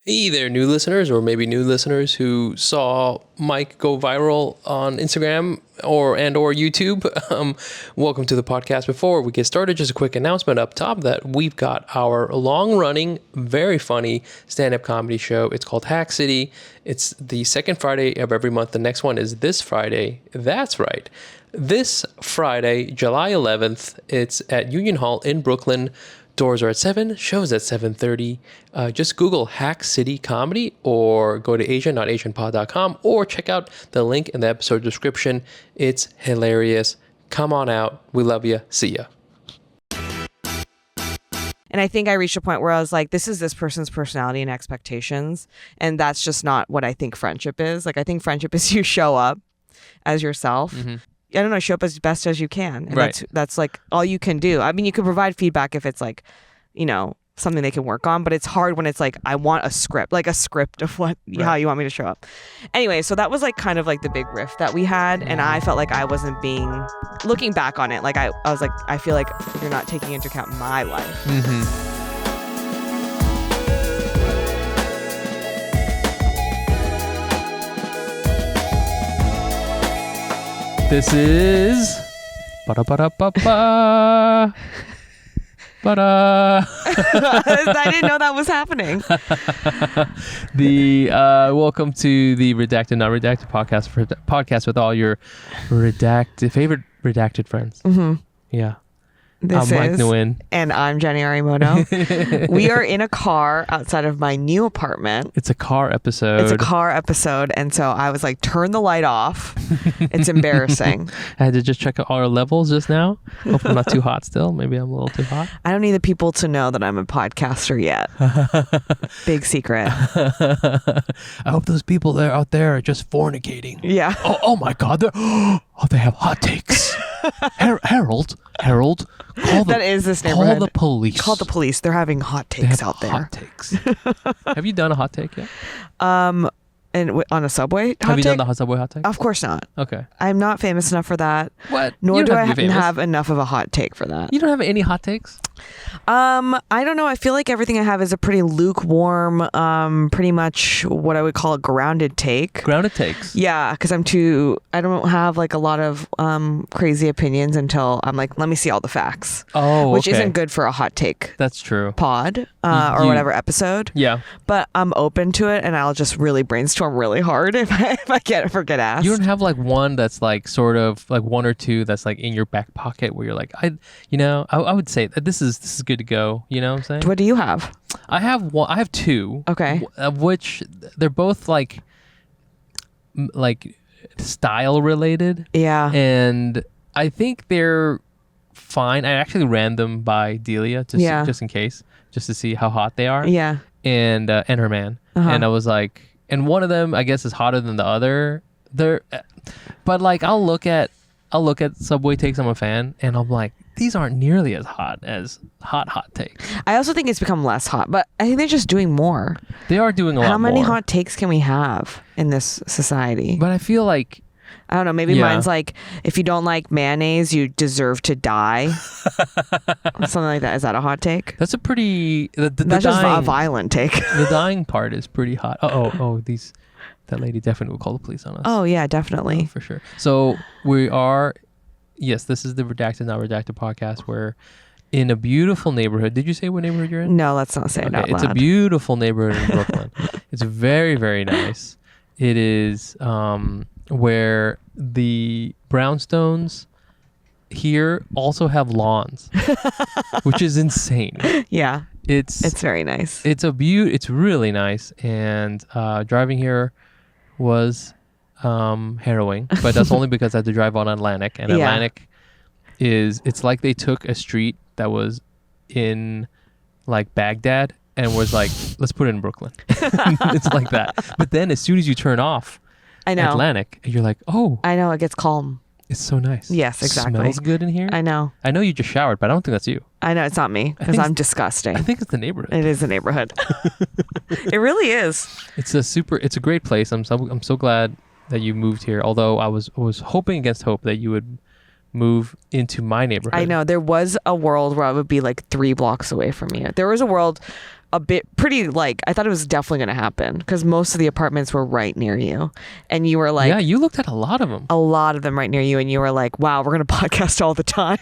Hey there, new listeners, or maybe new listeners who saw Mike go viral on Instagram or YouTube. Welcome to the podcast. Before we get started, just a quick announcement up top that we've got our long-running, very funny stand-up comedy show. It's called Hack City. It's the second Friday of every month. The next one is this Friday. That's right. This Friday, July 11th, it's at Union Hall in Brooklyn. Doors are at 7, shows at 7:30. Just Google Hack City Comedy or go to asian.asianpod.com or check out the link in the episode description. It's hilarious. Come on out. We love you. See ya. And I think I reached a point where I was like, this is this person's personality and expectations. And that's just not what I think friendship is. Like, I think friendship is you show up as yourself. Mm-hmm. I don't know, show up as best as you can. And right. that's like all you can do. I mean, you can provide feedback if it's like, you know, something they can work on, but it's hard when it's like, I want a script of what, right. How you want me to show up. Anyway, so that was like kind of like the big riff that we had. And I felt like I wasn't looking back on it, like I was like, I feel like you're not taking into account my life. Mm-hmm. This is ba-da-ba-da-ba-ba. Ba-da. I didn't know that was happening. Welcome to the Redacted Not Redacted podcast with all your favorite redacted friends. Mm-hmm. Yeah. I'm Mike Nguyen. And I'm Jenny Arimoto. We are in a car outside of my new apartment. It's a car episode. And so I was like, turn the light off. It's embarrassing. I had to just check out our levels just now. Hope I'm not too hot still. Maybe I'm a little too hot. I don't need the people to know that I'm a podcaster yet. Big secret. I hope those people out there are just fornicating. Yeah. Oh my God. They have hot takes. Harold. That is this neighborhood. Call the police. They're having hot takes out there. Hot takes. Have you done a hot take yet? And on a subway hot take? Have you done the subway hot take? Of course not. Okay. I'm not famous enough for that. What? Nor do I have enough of a hot take for that. You don't have any hot takes? I don't know. I feel like everything I have is a pretty lukewarm, pretty much what I would call a grounded take. Grounded takes? Yeah, because I don't have like a lot of crazy opinions until I'm like, let me see all the facts. Oh, which okay. isn't good for a hot take. That's true. Pod or whatever episode. Yeah. But I'm open to it, and I'll just really brainstorm really hard if I get asked. You don't have like one that's like sort of like one or two that's like in your back pocket where you're like, I would say that this is good to go. You know what I'm saying? What do you have? I have two. Okay. Of which they're both like style related. Yeah. And I think they're fine. I actually ran them by Delia just in case, just to see how hot they are. Yeah. And her man. Uh-huh. And I was like, and one of them I guess is hotter than the other. But like I'll look at Subway takes. I'm a fan, and I'm like, these aren't nearly as hot as hot takes. I also think it's become less hot, but I think they're just doing more. They are doing a lot more. How many hot takes can we have in this society? But I feel like, I don't know, maybe mine's like, if you don't like mayonnaise, you deserve to die. Something like that. Is that a hot take? That's a pretty... That's just a violent take. The dying part is pretty hot. That lady definitely will call the police on us. Oh, yeah, definitely. For sure. So we are... Yes, this is the Redacted Not Redacted podcast. We're in a beautiful neighborhood. Did you say what neighborhood you're in? No, let's not say it out loud. It's a beautiful neighborhood in Brooklyn. It's very, very nice. It is where the brownstones here also have lawns, which is insane. Yeah. It's very nice. It's really nice. And driving here was harrowing, but that's only because I had to drive on Atlantic, and Atlantic it's like they took a street that was in like Baghdad and was like, let's put it in Brooklyn. It's like that. But then as soon as you turn off Atlantic, you're like, oh, I know, it gets calm. It's so nice. Yes, exactly. It smells good in here. I know you just showered, but I don't think that's you. I know it's not me because I'm disgusting. I think it's the neighborhood. It is the neighborhood. It really is. It's a great place. I'm so glad that you moved here. Although I was hoping against hope that you would move into my neighborhood. I know. There was a world where I would be like 3 blocks away from you. There was a world a bit pretty like, I thought it was definitely going to happen because most of the apartments were right near you. And you were like, yeah, you looked at a lot of them. A lot of them right near you. And you were like, wow, we're going to podcast all the time.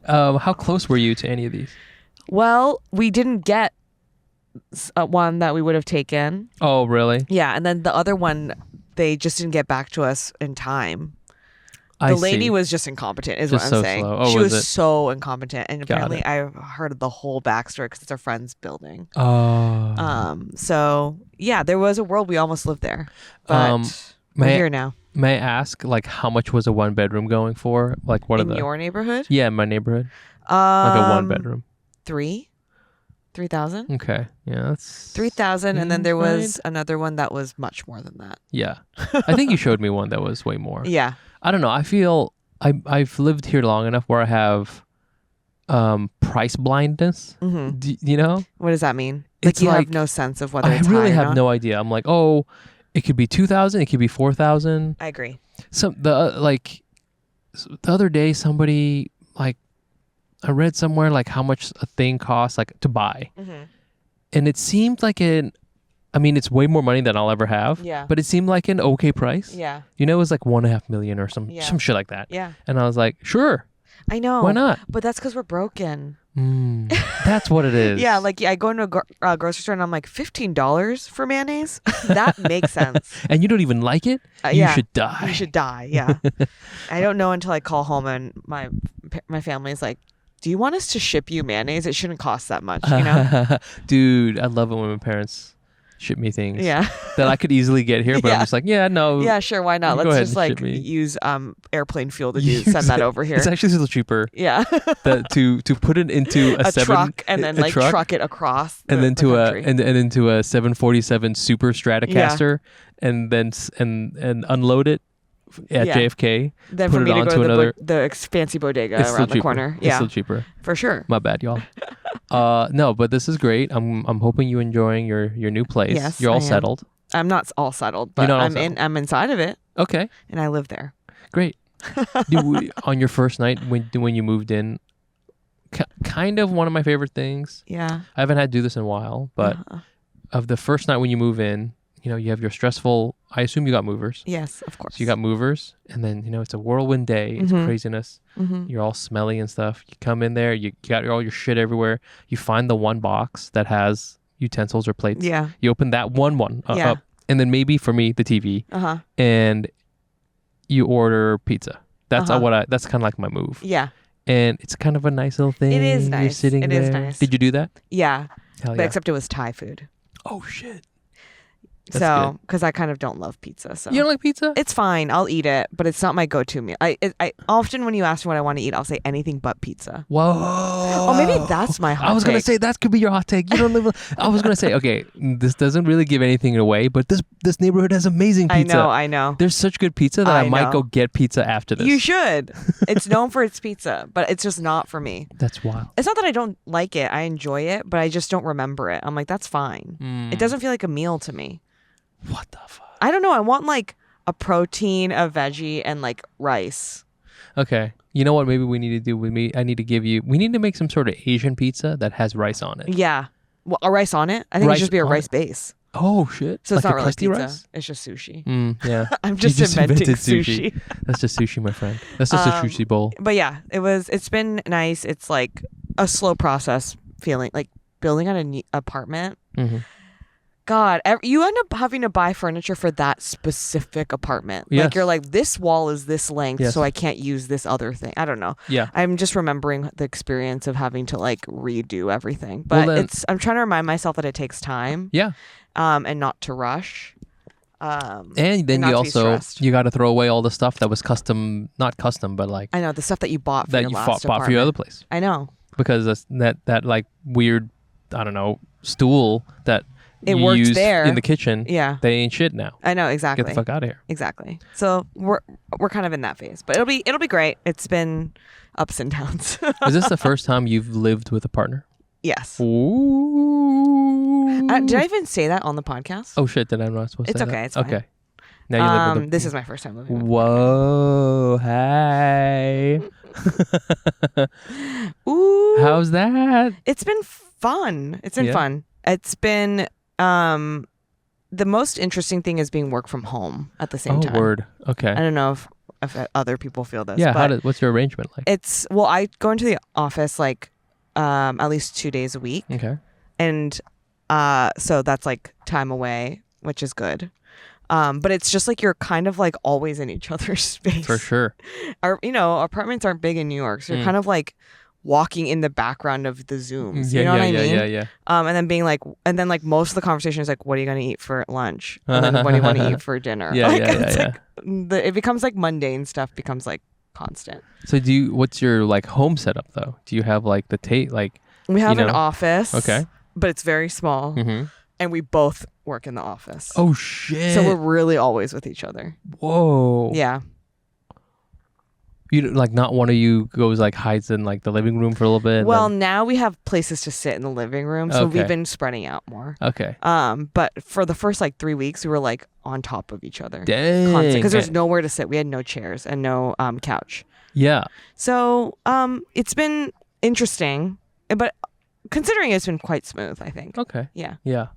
How close were you to any of these? Well, we didn't get one that we would have taken. Oh, really? Yeah. And then the other one, they just didn't get back to us in time. The lady was just incompetent, is just what I'm so saying. Slow. Oh, she was it? so incompetent, and apparently I heard the whole backstory because it's our friend's building. Oh. So yeah, there was a world we almost lived there, but we're here now. May I ask, like, how much was a 1-bedroom going for? Like, what in your neighborhood? Yeah, in my neighborhood. Like a 1-bedroom. 3,000. Okay, yeah, that's 3,000, and then there was another one that was much more than that. Yeah, I think you showed me one that was way more. Yeah. I don't know. I feel I've lived here long enough where I have price blindness. Mm-hmm. You know? What does that mean? It's you like, have no sense of whether I it's really high or have not? no idea. I'm like, oh, it could be 2,000. It could be 4,000. I agree. So the other day, somebody like I read somewhere like how much a thing costs like to buy, and it seemed like it's way more money than I'll ever have. Yeah. But it seemed like an okay price. Yeah. You know, it was like $1.5 million or some shit like that. Yeah. And I was like, sure. I know. Why not? But that's because we're broken. That's what it is. Yeah, like I go into a grocery store and I'm like, $15 for mayonnaise? That makes sense. And you don't even like it? You should die. You should die, yeah. I don't know until I call home and my family is like, do you want us to ship you mayonnaise? It shouldn't cost that much, you know? Dude, I love it when my parents ship me things that I could easally get here, but I'm just like, no. Yeah, sure, why not? Let's just like use airplane fuel to send that over here. It's actually still cheaper. Yeah. to put it into a truck and then like truck it across and then the to country. and into a 747 Super Stratocaster and then and unload it at JFK. Then put for me it to onto go to another the fancy bodega it's around the cheaper. corner. It's Yeah, still cheaper. For sure. My bad, y'all. No, but this is great. I'm hoping you enjoying your new place. Yes, You're all I am. settled. I'm not all settled, but I'm inside of it. Okay. And I live there. Great. On your first night when you moved in, kind of one of my favorite things. Yeah. I haven't had to do this in a while, but of the first night when you move in, you have your stressful, I assume you got movers. Yes, of course. So you got movers, and then, it's a whirlwind day. It's craziness. You're all smelly and stuff. You come in there, you got all your shit everywhere. You find the one box that has utensils or plates. Yeah. You open that one up, and then maybe for me, the TV. And you order pizza. That's that's kind of like my move. Yeah. And it's kind of a nice little thing. It is nice. You're sitting there. It is nice. Did you do that? Yeah. Hell but except it was Thai food. Oh, shit. So, because I kind of don't love pizza. So you don't like pizza? It's fine. I'll eat it, but it's not my go-to meal. I often when you ask me what I want to eat, I'll say anything but pizza. Whoa. Oh, maybe that's my hot take. I was going to say that could be your hot take. You don't live. I was going to say, okay, this doesn't really give anything away, but this neighborhood has amazing pizza. I know. There's such good pizza that I might go get pizza after this. You should. It's known for its pizza, but it's just not for me. That's wild. It's not that I don't like it. I enjoy it, but I just don't remember it. I'm like, that's fine. It doesn't feel like a meal to me. What the fuck? I don't know. I want like a protein, a veggie, and like rice. Okay. You know what maybe we need to do with me? We need to make some sort of Asian pizza that has rice on it. Yeah. Well, a rice on it? I think it should just be a rice base. Oh, shit. So it's like not really pizza. Rice? It's just sushi. Yeah. I'm just inventing sushi. That's just sushi, my friend. That's just a sushi bowl. But yeah, it's been nice. It's like a slow process feeling like building out an apartment. God, you end up having to buy furniture for that specific apartment. Yes. Like you're like, this wall is this length, so I can't use this other thing. I don't know. Yeah. I'm just remembering the experience of having to like redo everything. But I'm trying to remind myself that it takes time. Yeah. And not to rush. And then you got to throw away all the stuff that was not custom, but like I know the stuff that you bought for that your you last bought for your other place. I know. Because that like weird, I don't know, stool that it you worked used there in the kitchen. Yeah, they ain't shit now. I know, exactly. Get the fuck out of here. Exactly. So we're kind of in that phase, but it'll be great. It's been ups and downs. Is this the first time you've lived with a partner? Yes. Ooh. Did I even say that on the podcast? Oh shit! Then I'm not supposed to. It's say okay. that. It's fine. Okay. Now you live with This is my first time living with Whoa, hey. Ooh. How's that? It's been fun. It's been Yeah. fun. It's been the most interesting thing is being work from home at the same time. Word. Okay. I don't know if other people feel this. Yeah. But What's your arrangement like? it's I go into the office like at least 2 days a week, Okay. and so that's like time away, which is good. But it's just like you're kind of like always in each other's space. For sure. Our apartments aren't big in New York, so you're kind of like walking in the background of the Zooms. You know what I mean? Yeah. And then like most of the conversation is like, what are you going to eat for lunch? And then what do you want to eat for dinner? Yeah, like, yeah. Like, it becomes like mundane stuff becomes like constant. So what's your like home setup though? Do you have like We have an office. Okay. But it's very small. Mm-hmm. And we both work in the office. Oh shit. So we're really always with each other. Whoa. Yeah. You like not one of you goes like hides in like the living room for a little bit. Well, now we have places to sit in the living room, so Okay. we've been spreading out more. Okay. But for the first like 3 weeks, we were like on top of each other. Dang. Because there's nowhere to sit. We had no chairs and no couch. Yeah. So it's been interesting, but considering it's been quite smooth, I think. Okay. Yeah. Yeah.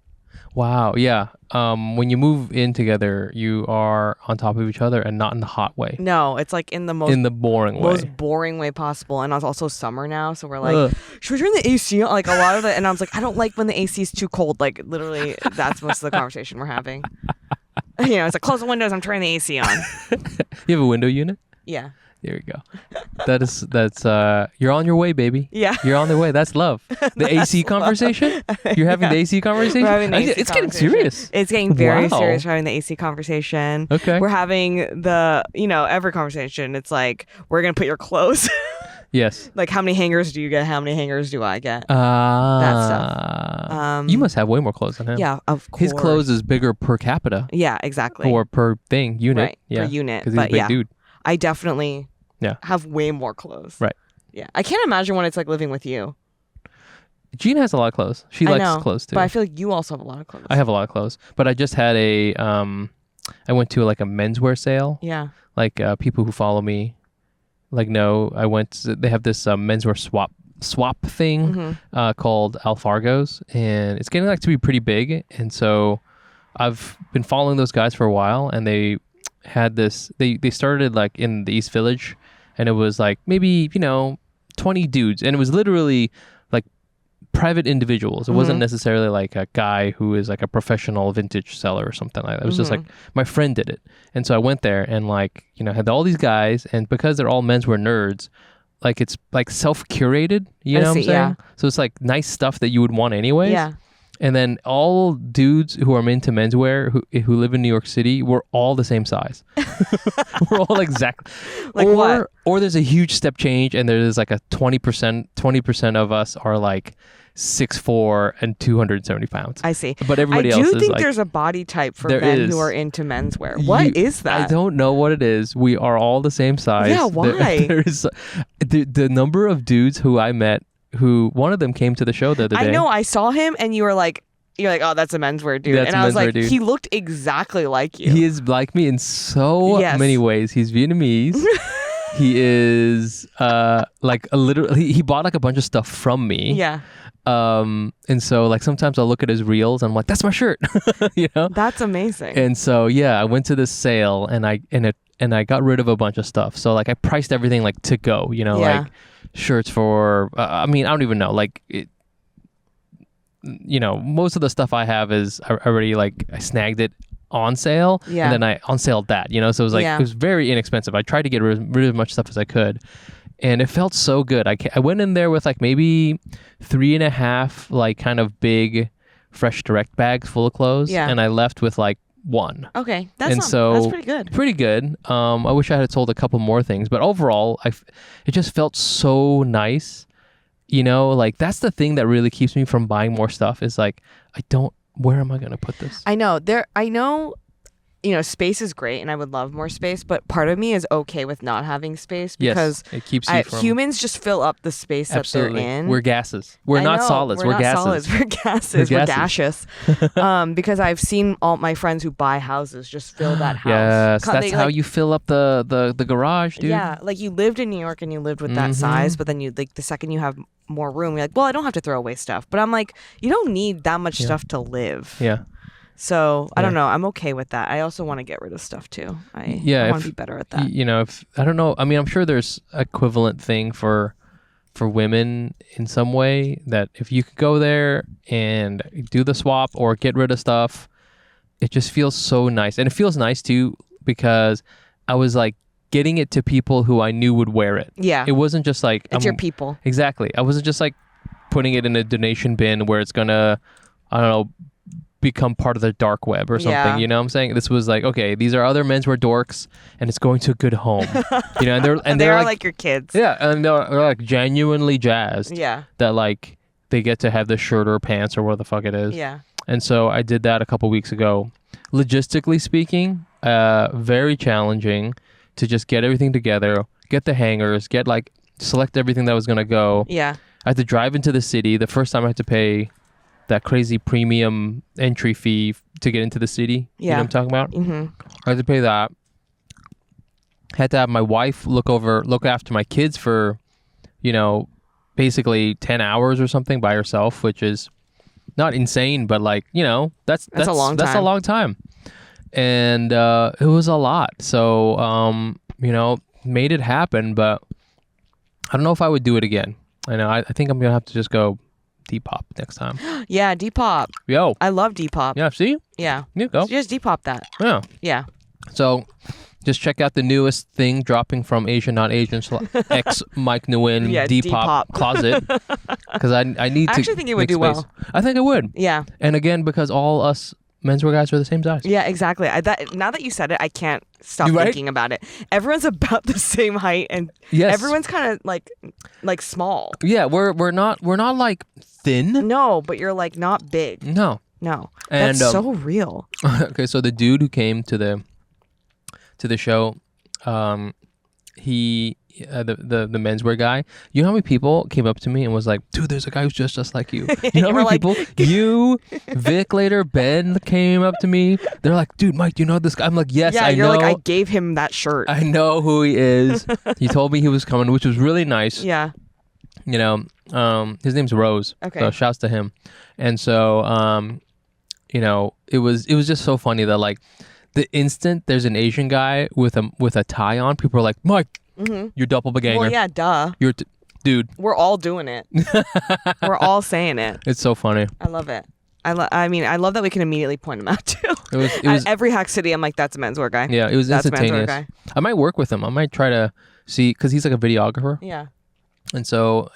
Wow. Yeah. When you move in together, you are on top of each other and not in the hot way. No, it's like in the boring way. most boring way possible. And it's also summer now, so we're like, Ugh. should we turn the AC on? Like a lot of it. And I was like, I don't like when the AC is too cold. Like literally, that's most of the conversation we're having. It's like, close the windows. I'm turning the AC on. You have a window unit? Yeah. There you go. That's you're on your way, baby. Yeah. You're on the way. That's love. The AC conversation? You're having the AC conversation? We're having the AC It's getting conversation. serious. It's getting very Wow. serious. We're having the AC conversation. Okay. We're having every conversation. It's like, we're going to put your clothes. Yes. Like, how many hangers do you get? How many hangers do I get? That stuff. You must have way more clothes than him. Yeah, of course. His clothes is bigger per capita Yeah, exactly. or per unit. Right, Yeah. per unit. Because he's a But big yeah, dude. I definitely Yeah. have way more clothes. Right. Yeah. I can't imagine what it's like living with you. Jean has a lot of clothes. She I likes know, clothes too. But I feel like you also have a lot of clothes. I have a lot of clothes. But I just had I went to like a menswear sale. Yeah. Like people who follow me they have this menswear swap thing Mm-hmm. called Alargos, and it's getting like to be pretty big. And so I've been following those guys for a while, and they had this, they started like in the East Village, and it was like maybe 20 dudes, and it was literally like private individuals. It wasn't necessarily like a guy who is like a professional vintage seller or something like that. It was just like my friend did it. And so I went there and had all these guys, and because they're all menswear nerds, like it's like self-curated, you know what I'm saying? Yeah. So it's like nice stuff that you would want anyways. Yeah. And then all dudes who are into menswear who live in New York City, we're all the same size. We're all exactly. Like what? Or there's a huge step change, and there's like a 20% of us are like 6'4" and 270 pounds. I see. But everybody I else do is think like, there's a body type for There men is. who are into menswear. What is that? I don't know what it is. We are all the same size. Yeah, why? There's the number of dudes who I met, who one of them came to the show the other day. I know. I saw him, and you're like, oh, that's a menswear dude. That's And a I was menswear like, dude. he looked exactly like you. He is like me in so Yes. many ways. He's Vietnamese. He is literally, he bought like a bunch of stuff from me. Yeah. And so like sometimes I'll look at his reels and I'm like, that's my shirt. That's amazing. And so yeah, I went to this sale and I got rid of a bunch of stuff. So like I priced everything like to go, Yeah. like shirts for I don't even know, like it, most of the stuff I have is I already like I snagged it on sale, Yeah. and then I on sale that, so it was like Yeah. it was very inexpensive. I tried to get rid of as much stuff as I could, and it felt so good. I went in there with like maybe 3.5 like kind of big Fresh Direct bags full of clothes, Yeah. and I left with like one. Okay. And That's so pretty good. Pretty good. I wish I had sold a couple more things, but overall, it just felt so nice. Like that's the thing that really keeps me from buying more stuff is like, where am I going to put this? I know. I know space is great and I would love more space, but part of me is okay with not having space Yes, because it keeps you from humans just fill up the space absolutely. that they're in. We're gases. We're I not know, solids. We're not gases. solids. We're gases. We're gaseous. Because I've seen all my friends who buy houses just fill that house. Yes, that's how you fill up the garage, dude. Yeah, like you lived in New York and you lived with that size, but then you like the second you have more room, you're like, well, I don't have to throw away stuff. But I'm like, you don't need that much stuff to live. Yeah. So I don't know. I'm okay with that. I also want to get rid of stuff too. I want to be better at that. If I don't know. I mean, I'm sure there's equivalent thing for women in some way that if you could go there and do the swap or get rid of stuff, it just feels so nice. And it feels nice too because I was like getting it to people who I knew would wear it. Yeah. It wasn't just like it's your people. Exactly. I wasn't just like putting it in a donation bin where it's gonna, I don't know, become part of the dark web or something. Yeah. You know what I'm saying? This was like, okay, these are other menswear dorks and it's going to a good home. And they're like your kids. Yeah, and they're like genuinely jazzed. Yeah. That like they get to have the shirt or pants or what the fuck it is. Yeah. And so I did that a couple weeks ago. Logistically speaking, very challenging to just get everything together, get the hangers, select everything that was gonna go. Yeah. I had to drive into the city. The first time I had to pay that crazy premium entry fee to get into the city. Yeah. You know what I'm talking about? Mm-hmm. I had to pay that. Had to have my wife look after my kids for, basically 10 hours or something by herself, which is not insane, but like, that's a long time. That's a long time. And it was a lot. So, made it happen, but I don't know if I would do it again. I know. I think I'm going to have to just go Depop next time. Yeah, Depop. Yo. I love Depop. Yeah, see? Yeah. You go. Just Depop that. Yeah. Yeah. So just check out the newest thing dropping from Asian Not Asian X Mike Nguyen Depop closet. Because I need to. I actually think it would do space. well. I think it would. Yeah. And again, because all us menswear guys are the same size. Yeah, exactly. Now that you said it, I can't stop thinking about it. Everyone's about the same height, and everyone's kind of like small. Yeah, we're not like thin. No, but you're like not big. No. And that's so real. Okay, so the dude who came to the show, he the menswear guy. You know how many people came up to me and was like, "Dude, there's a guy who's just like you." You know how many people? You, Vic, later, Ben came up to me. They're like, "Dude, Mike, do you know this guy?" I'm like, "Yes, I know." You're like, I gave him that shirt. I know who he is. He told me he was coming, which was really nice. Yeah. His name's Rose. Okay. So shouts to him. And so, it was just so funny that like the instant there's an Asian guy with a tie on, people are like, "Mike, you're doppelganger." Well, yeah, duh. You're dude. We're all doing it. We're all saying it. It's so funny. I love it. I love that we can immediately point him out too. It was At every hack city, I'm like, that's a menswear guy. Yeah, it was that's instantaneous. A menswear guy. I might work with him. I might try to see, because he's like a videographer. Yeah. And so,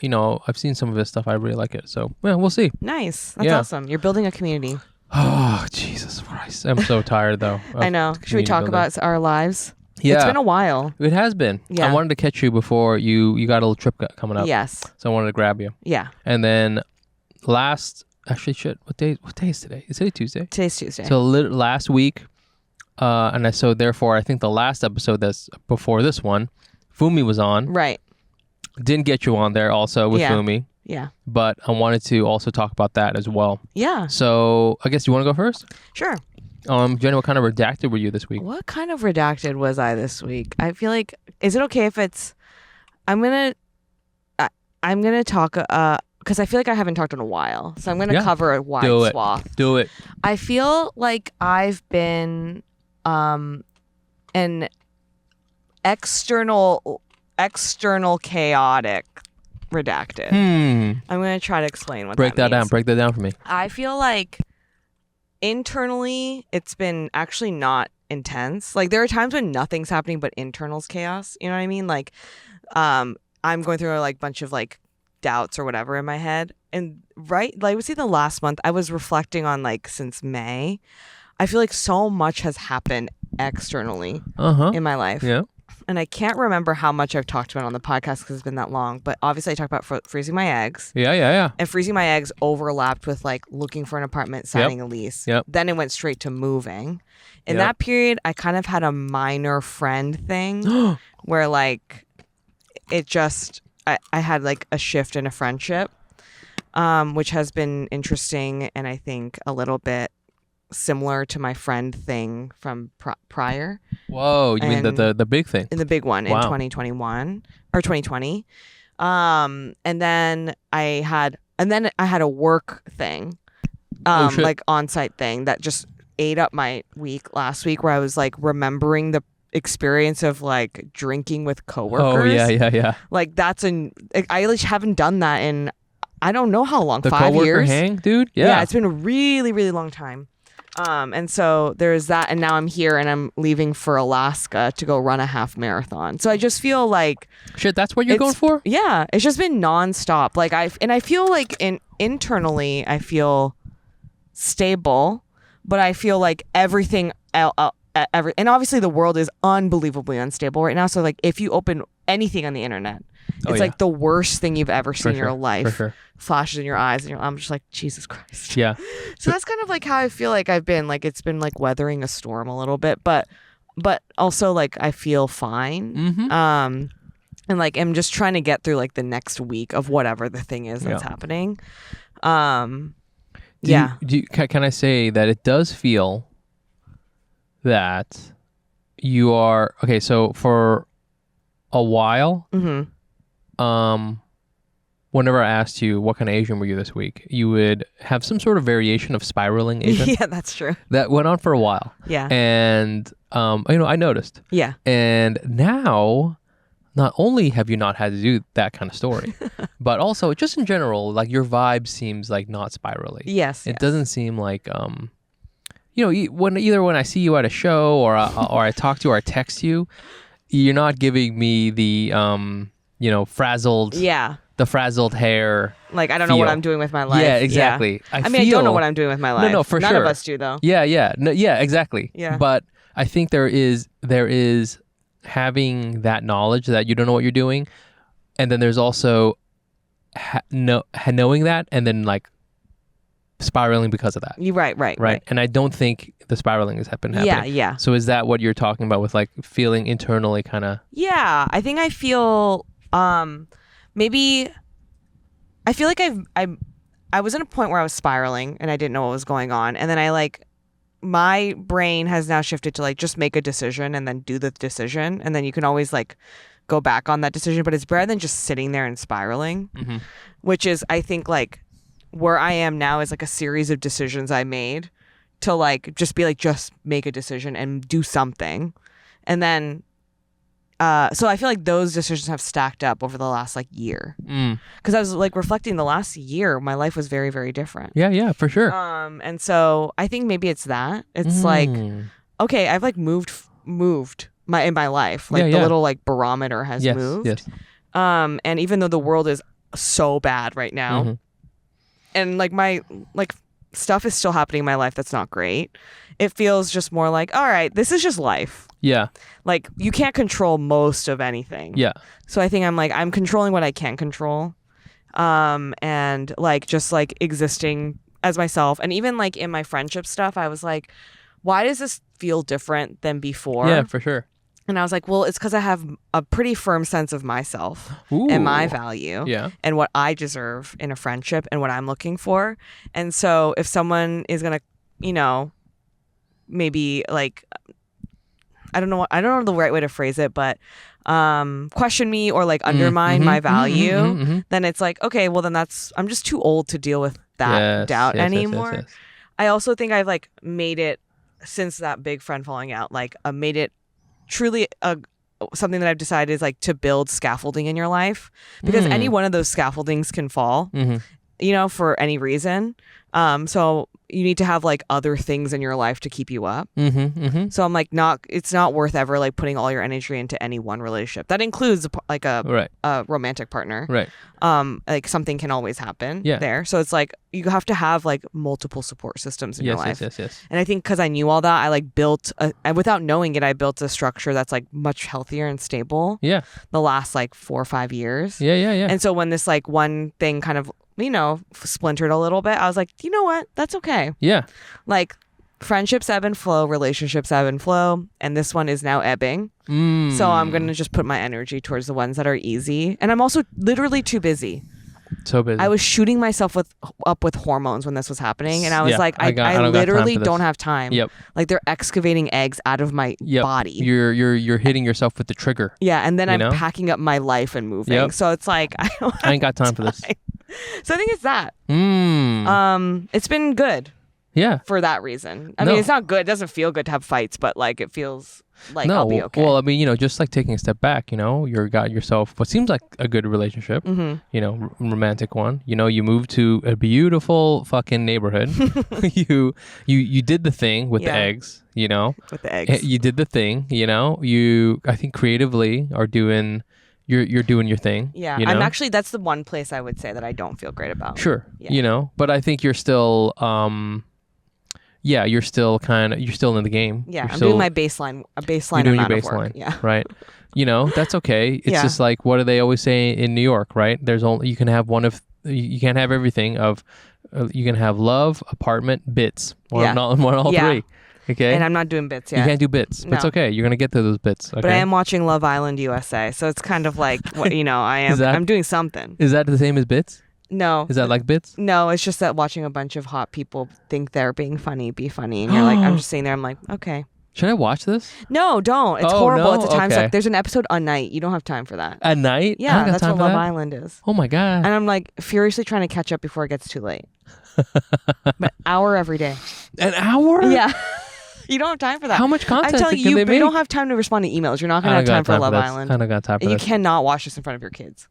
I've seen some of his stuff. I really like it. So, yeah, we'll see. Nice. That's awesome. You're building a community. Oh, Jesus Christ. I'm so tired, though. I know. Should we talk about our lives? Yeah. It's been a while. It has been. Yeah. I wanted to catch you before you got a little trip coming up. Yes. So I wanted to grab you. Yeah. And then what day is today? Is today Tuesday? Today's Tuesday. So last week, so therefore I think the last episode that's before this one, Fumi was on. Right. Didn't get you on there also with Fumi. Yeah. But I wanted to also talk about that as well. Yeah. So I guess you want to go first? Sure. Jenny, what kind of redacted were you this week? What kind of redacted was I this week? I feel like, is it okay if it's, I'm gonna talk, because I feel like I haven't talked in a while. So I'm gonna cover a wide swath. Do it. I feel like I've been an external chaotic redacted. I'm going to try to explain what Break that means. Break that down for me. I feel like internally it's been actually not intense. Like there are times when nothing's happening but internal's chaos. You know what I mean? Like I'm going through a bunch of doubts or whatever in my head. And I would say the last month I was reflecting on since May. I feel like so much has happened externally in my life. Yeah. and I can't remember how much I've talked about it on the podcast because it's been that long, but obviously I talked about freezing my eggs. Yeah. And freezing my eggs overlapped with like looking for an apartment, signing a lease. Yep. Then it went straight to moving. In Yep. that period, I kind of had a minor friend thing where like it just, I had like a shift in a friendship, which has been interesting and I think a little bit similar to my friend thing from prior. Whoa, you mean the big thing? In the big one in Wow. 2021 or 2020. And then I had a work thing, shit. like on-site thing that just ate up my week last week where I was like remembering the experience of like drinking with coworkers. Oh yeah. Like I at least haven't done that in I don't know how long, The 5 coworker years. hang, dude. Yeah, it's been a really, really long time. And so there's that, and now I'm here and I'm leaving for Alaska to go run a half marathon. So I just feel like shit. That's what you're going for? yeah, it's just been nonstop. Like I feel like internally I feel stable, but I feel like everything and obviously the world is unbelievably unstable right now. So like if you open anything on the internet, it's like the worst thing you've ever seen in your life. For sure. Flashes in your eyes, and I'm just like, Jesus Christ. Yeah. So that's kind of like how I feel like I've been. Like it's been like weathering a storm a little bit, but also like I feel fine. Mm-hmm. And like I'm just trying to get through like the next week of whatever the thing is that's happening. Can I say that it does feel that you are okay? So for a while, whenever I asked you what kind of Asian were you this week, you would have some sort of variation of spiraling Asian. Yeah, that's true. That went on for a while. Yeah. And I noticed. Yeah. And now, not only have you not had to do that kind of story, but also just in general, like your vibe seems like not spirally. Yes. It doesn't seem like when I see you at a show or I talk to you or I text you, you're not giving me the frazzled. Yeah. The frazzled hair. Like, I don't know what I'm doing with my life. Yeah, exactly. Yeah. I don't know what I'm doing with my life. No, for None sure. of us do, though. Yeah. No, yeah, exactly. Yeah. But I think there is having that knowledge that you don't know what you're doing, and then there's also knowing that, and then like spiraling because of that. Right. And I don't think the spiraling has been happening. Yeah. So is that what you're talking about with like feeling internally kind of? Yeah, I think I feel maybe I feel like I was at a point where I was spiraling and I didn't know what was going on, and then my brain has now shifted to like just make a decision and then do the decision, and then you can always like go back on that decision, but it's better than just sitting there and spiraling, which is I think like where I am now is like a series of decisions I made to like just be like just make a decision and do something, and then so I feel like those decisions have stacked up over the last like year. Because I was like reflecting the last year, my life was very, very different. Yeah, for sure. And so I think maybe it's that. It's like, okay, I've like moved in my life. Like the little like barometer has moved. Yes. And even though the world is so bad right now, and like my like stuff is still happening in my life that's not great, it feels just more like, all right, this is just life. Yeah. Like you can't control most of anything. Yeah. So I think I'm controlling what I can control. And like just like existing as myself. And even like in my friendship stuff, I was like, why does this feel different than before? Yeah, for sure. And I was like, well, it's because I have a pretty firm sense of myself and my value and what I deserve in a friendship and what I'm looking for. And so if someone is going to, maybe like, I don't know the right way to phrase it, but question me or like undermine my value, then it's like, okay, well then I'm just too old to deal with that doubt anymore. Yes. I also think I've like made it, since that big friend falling out, like made it truly something that I've decided is like to build scaffolding in your life, because any one of those scaffoldings can fall, for any reason. So you need to have like other things in your life to keep you up. So I'm like, it's not worth ever like putting all your energy into any one relationship. That includes like a romantic partner. Right. Like something can always happen there. So it's like you have to have like multiple support systems in your life. Yes. And I think because I knew all that, I like built and without knowing it, I built a structure that's like much healthier and stable. Yeah. The last like 4 or 5 years. Yeah. And so when this like one thing kind of, splintered a little bit, I was like, you know what? That's okay. Yeah. Like friendships ebb and flow, relationships ebb and flow, and this one is now ebbing. So I'm going to just put my energy towards the ones that are easy. And I'm also literally too busy. So busy. I was shooting myself up with hormones when this was happening, and I was like, I literally don't have time. Yep. Like they're excavating eggs out of my body. You're hitting yourself with the trigger. Yeah, and then I'm packing up my life and moving. Yep. So it's like I ain't got time for this. So I think it's that. It's been good. Yeah. For that reason. I mean, it's not good. It doesn't feel good to have fights, but like it feels like I'll be okay. Well, I mean, just like taking a step back, you got yourself what seems like a good relationship, romantic one. You moved to a beautiful fucking neighborhood. you did the thing with the eggs, With the eggs. You did the thing, you, I think creatively are doing, you're doing your thing. Yeah. I'm actually, that's the one place I would say that I don't feel great about. Sure. But I think you're still, you're still in the game. Yeah, I'm doing my baseline. You're doing your baseline. Yeah. Right. That's okay. It's just like, what do they always say in New York, right? There's only, you can have you can't have everything of, you can have love, apartment, bits. One all three. Okay. And I'm not doing bits yet. You can't do bits. No. But it's okay. You're going to get to those bits. Okay? But I am watching Love Island USA. So it's kind of like, I'm doing something. Is that the same as bits? No. Is that like bits? No, it's just that watching a bunch of hot people think they're being funny, be funny. And you're like, I'm just sitting there. I'm like, okay. Should I watch this? No, don't. It's Oh, horrible. no? It's a time Okay. suck. There's an episode a night. You don't have time for that. At night? I Yeah, don't got that's time what for Love that. Island is. Oh my God. And I'm like furiously trying to catch up before it gets too late. But hour every day. An hour? Yeah. You don't have time for that. How much content I'm telling can you, they but you make? don't have time to respond to emails. You're not going to I have don't time got for Love this. Island. I don't got time for And you this. cannot watch this in front of your kids.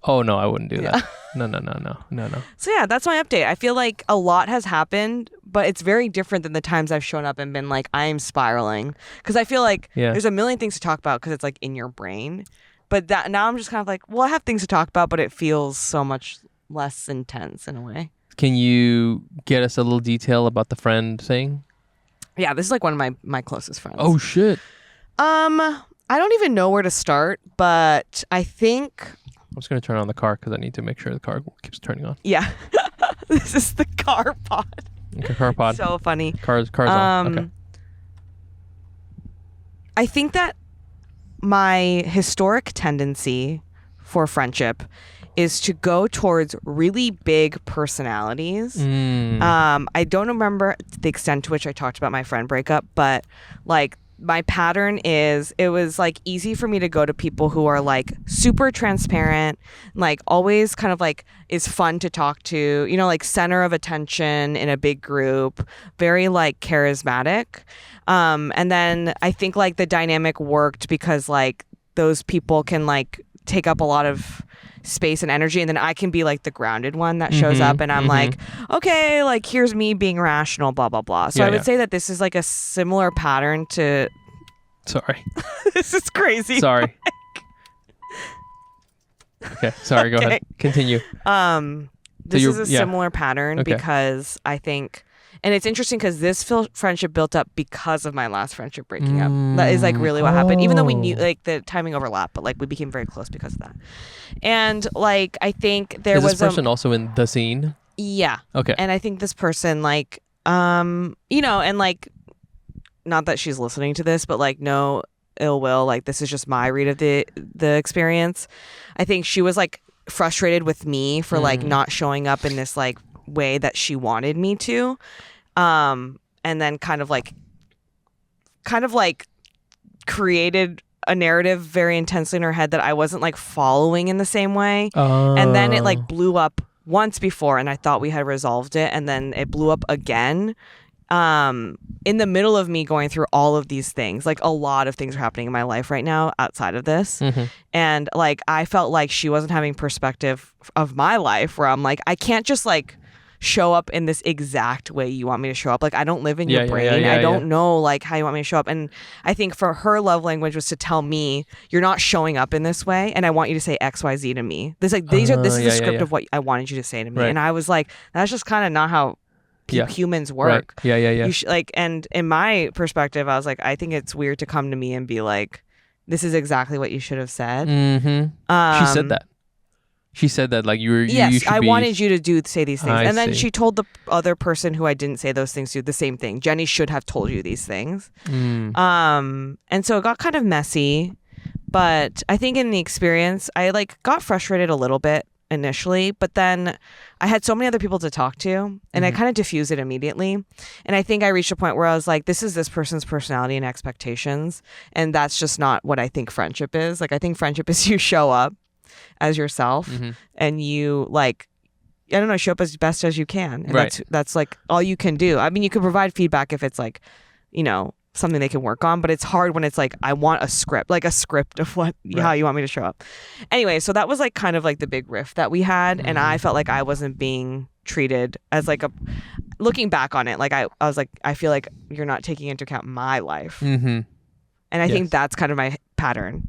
Oh, no, I wouldn't do that. No. So yeah, that's my update. I feel like a lot has happened, but it's very different than the times I've shown up and been like, I am spiraling. Because I feel like there's a million things to talk about because it's like in your brain. But that now I'm just kind of like, well, I have things to talk about, but it feels so much less intense in a way. Can you get us a little detail about the friend thing? Yeah, this is like one of my closest friends. Oh, shit. I don't even know where to start, but I think... I'm just going to turn on the car because I need to make sure the car keeps turning on. Yeah. This is the car pod. Okay, car pod. So funny. Car's on. Okay. I think that my historic tendency for friendship is to go towards really big personalities. I don't remember the extent to which I talked about my friend breakup, but like my pattern is it was like easy for me to go to people who are like super transparent, like always kind of like is fun to talk to, like center of attention in a big group, very like charismatic. And then I think like the dynamic worked because like those people can like take up a lot of space and energy, and then I can be like the grounded one that shows up and I'm like, okay, like here's me being rational, blah blah blah. So I would say that this is like a similar pattern to Sorry. This is crazy. Sorry. Okay, sorry, go ahead. Continue. This is a similar pattern because I think, and it's interesting because this friendship built up because of my last friendship breaking up. That is like really what happened. Even though we knew like the timing overlap, but like we became very close because of that. And like I think there was this person also in the scene? Yeah. Okay. And I think this person like and like not that she's listening to this, but like no ill will, like this is just my read of the experience. I think she was like frustrated with me for like not showing up in this like way that she wanted me to, and then kind of like created a narrative very intensely in her head that I wasn't like following in the same way. And then it like blew up once before and I thought we had resolved it, and then it blew up again in the middle of me going through all of these things. Like a lot of things are happening in my life right now outside of this. And like I felt like she wasn't having perspective of my life, where I'm like, I can't just like show up in this exact way you want me to show up. Like, I don't live in your brain. Yeah, I don't know like how you want me to show up. And I think for her love language was to tell me, you're not showing up in this way, and I want you to say XYZ to me. This like this is the script of what I wanted you to say to me. Right. And I was like, that's just kind of not how humans work. Right. Yeah. You like, and in my perspective, I was like, I think it's weird to come to me and be like, this is exactly what you should have said. She said that. She said that like you should I be... wanted you to say these things. And then see. she told the other person who I didn't say those things to the same thing. Jenny should have told you these things. And so it got kind of messy, but I think in the experience, I like got frustrated a little bit initially, but then I had so many other people to talk to, and I kind of diffused it immediately. And I think I reached a point where I was like, this is this person's personality and expectations, and that's just not what I think friendship is. Like, I think friendship is you show up as yourself and you like, I don't know, show up as best as you can, and that's like all you can do. I mean, you can provide feedback if it's like, you know, something they can work on, but it's hard when it's like, I want a script of what how you want me to show up. Anyway, so that was like kind of like the big riff that we had, and I felt like I wasn't being treated as like a, looking back on it, like I was like, I feel like you're not taking into account my life. And I think that's kind of my pattern.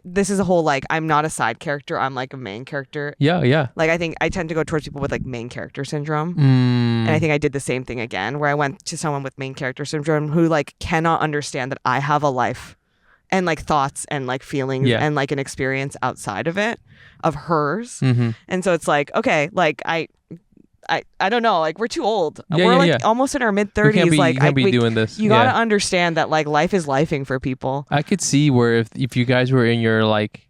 This is a whole like, I'm not a side character, I'm like a main character. Yeah. Like, I think I tend to go towards people with like main character syndrome. And I think I did the same thing again, where I went to someone with main character syndrome who like cannot understand that I have a life and like thoughts and like feelings and like an experience outside of it, of hers. And so it's like, okay, like I don't know, like we're too old. We're like almost in our mid-30s. Like, you can't be doing this. You gotta understand that like life is lifing for people. I could see where if you guys were in your like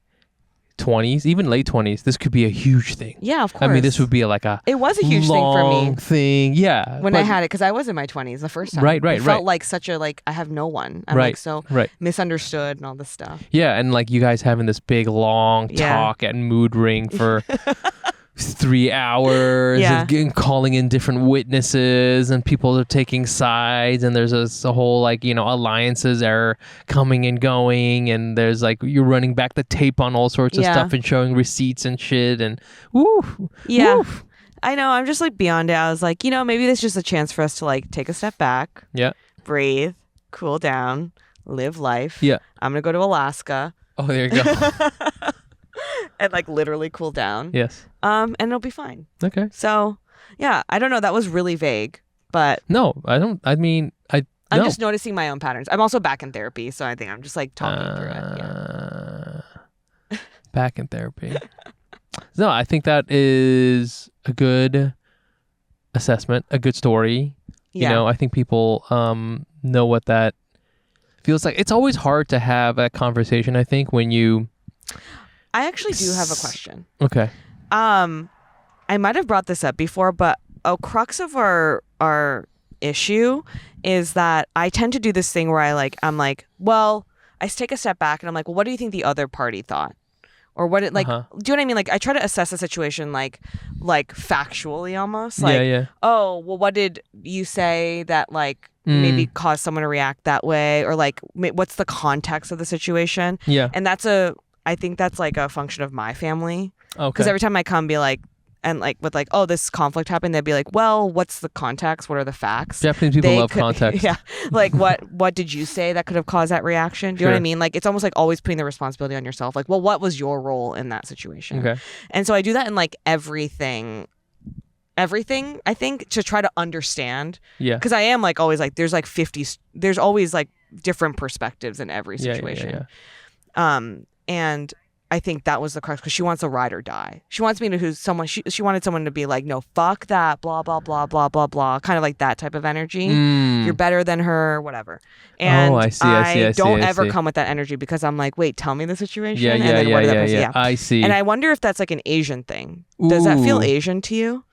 20s, even late 20s, this could be a huge thing. Yeah, of course. I mean, this would be like a it was a huge thing for me. Yeah. When I had it, because I was in my 20s the first time. Right. It felt like such a like I have no one. I'm like so misunderstood and all this stuff. Yeah, and like you guys having this big long talk at Mood Ring for 3 hours of calling in different witnesses, and people are taking sides, and there's a whole like, you know, alliances are coming and going, and there's like you're running back the tape on all sorts of stuff and showing receipts and shit, and I know, I'm just like beyond it. I was like, you know, maybe this is just a chance for us to like take a step back, breathe, cool down, live life. I'm gonna go to Alaska. Oh, there you go. And like literally cool down. Yes. And it'll be fine. Okay. So yeah, I don't know. That was really vague, but no, I don't. I mean, I'm just noticing my own patterns. I'm also back in therapy, so I think I'm just like talking through it. Yeah. Back in therapy. No, I think that is a good assessment, a good story. You know, I think people know what that feels like. It's always hard to have a conversation, I think, when you... I actually do have a question. Okay. I might have brought this up before, but a crux of our issue is that I tend to do this thing where I'm like, well, I take a step back and I'm like, well, what do you think the other party thought? Or what it like, do you know what I mean? Like, I try to assess the situation like factually almost. Like, oh, well, what did you say that like maybe caused someone to react that way? Or like, what's the context of the situation? Yeah. And I think that's like a function of my family. Okay. Because every time I come be like, and like with like, oh, this conflict happened, they'd be like, well, what's the context? What are the facts? Japanese people love context. Yeah. Like what did you say that could have caused that reaction? Do you know what I mean? Like, it's almost like always putting the responsibility on yourself. Like, well, what was your role in that situation? Okay. And so I do that in like everything, I think, to try to understand. Yeah. Because I am like always like, there's always like different perspectives in every situation. And I think that was the crux, because she wants a ride or die. She wants me to she wanted someone to be like, no, fuck that, blah, blah, blah, blah, blah, blah. Kind of like that type of energy. You're better than her, whatever. And I don't ever come with that energy, because I'm like, wait, tell me the situation. And then what did that person? I see. And I wonder if that's like an Asian thing. Does that feel Asian to you?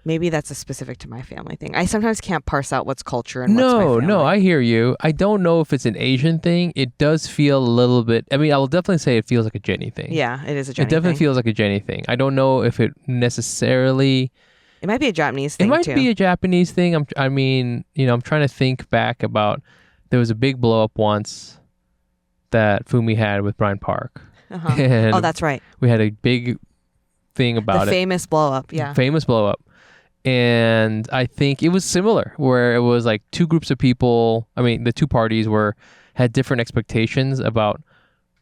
Maybe that's a specific to my family thing. I sometimes can't parse out what's culture and what's my family. No, I hear you. I don't know if it's an Asian thing. It does feel a little bit... I mean, I will definitely say it feels like a Jenny thing. Yeah, it is a Jenny thing. It definitely feels like a Jenny thing. I don't know if it necessarily... It might be a Japanese thing, too. It might be a Japanese thing. I'm trying to think back about... There was a big blow-up once that Fumi had with Bryant Park. Oh, that's right. We had a big thing about The famous blow up. Yeah. Famous blow up. And I think it was similar, where it was like two groups of people. I mean, the two parties had different expectations about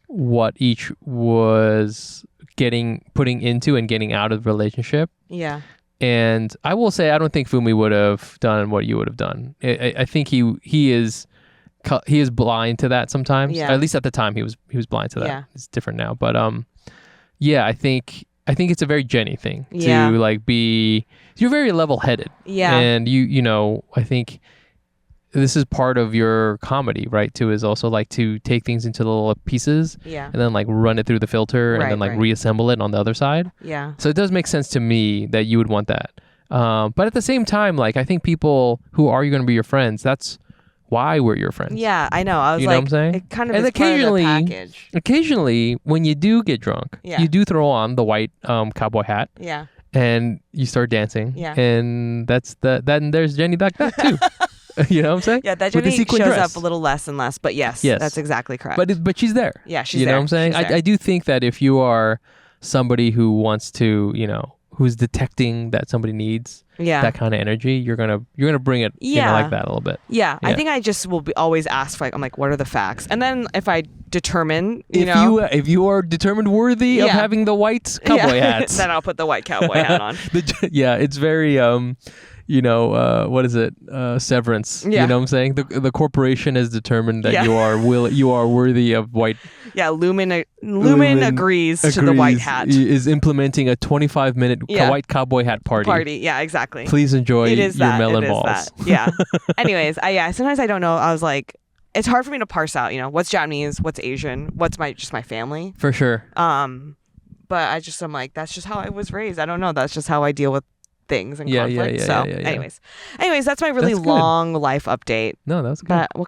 what each was putting into and getting out of the relationship. Yeah. And I will say, I don't think Fumi would have done what you would have done. I think he is blind to that sometimes. Yeah. At least at the time, he was blind to that. Yeah. It's different now, but yeah, I think it's a very Jenny thing Yeah. to like be. You're very level-headed. Yeah. And you know, I think this is part of your comedy, right? Too, is also like to take things into little pieces. Yeah. And then like run it through the filter and then like reassemble it on the other side. Yeah. So it does make sense to me that you would want that. But at the same time, like I think people who are going to be your friends, that's why we're your friends. Yeah, I know. I was You know like, what I'm saying? it kind of And is part of the package. occasionally, when you do get drunk, Yeah. you do throw on the white cowboy hat Yeah. and you start dancing. Yeah. And then there's Jenny like that too. You know what I'm saying? Yeah, that With the Jenny sequin shows dress. up a little less and less, but yes, Yes. that's exactly correct. But she's there. Yeah, she's You know there. what I'm saying? She's there. I do think that if you are somebody who wants to, you know, who's detecting that somebody needs that kind of energy, you're gonna bring it, you know, like that a little bit. Yeah, I think I just will always ask for like, I'm like, what are the facts? And then if I determine, if you are determined worthy of having the white cowboy hats, then I'll put the white cowboy hat on. It's very you know, what is it? Severance. Yeah. You know what I'm saying? The corporation has determined that you are worthy of white. Yeah, Lumen agrees to the white hat. Is implementing a 25-minute white cowboy hat party. Yeah, exactly. Please enjoy your melon balls. Yeah. Anyways, sometimes I don't know. I was like, it's hard for me to parse out, you know, what's Japanese, what's Asian, what's just my family. For sure. But I'm like, that's just how I was raised. I don't know. That's just how I deal with things and conflict. Anyways, that's my really long life update. No, that's good. But what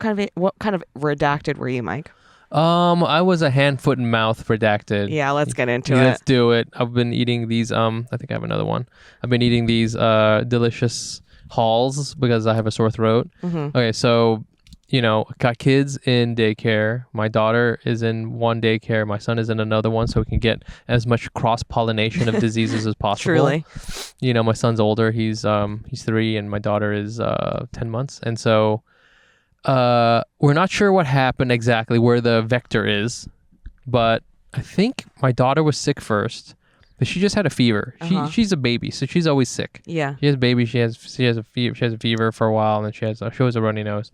kind of redacted were you, Mike? I was a hand, foot, and mouth redacted. Yeah, let's get into it. Let's do it. I've been eating these. I think I have another one. I've been eating these delicious halls because I have a sore throat. Mm-hmm. Okay, so you know, got kids in daycare. My daughter is in one daycare. My son is in another one, so we can get as much cross pollination of diseases as possible. Truly. You know, my son's older. He's 3, and my daughter is 10 months, and so. We're not sure what happened exactly, where the vector is, but I think my daughter was sick first, but she just had a fever. She's a baby, so she's always sick. Yeah. She has a baby. She has a fever for a while, and then she has a runny nose,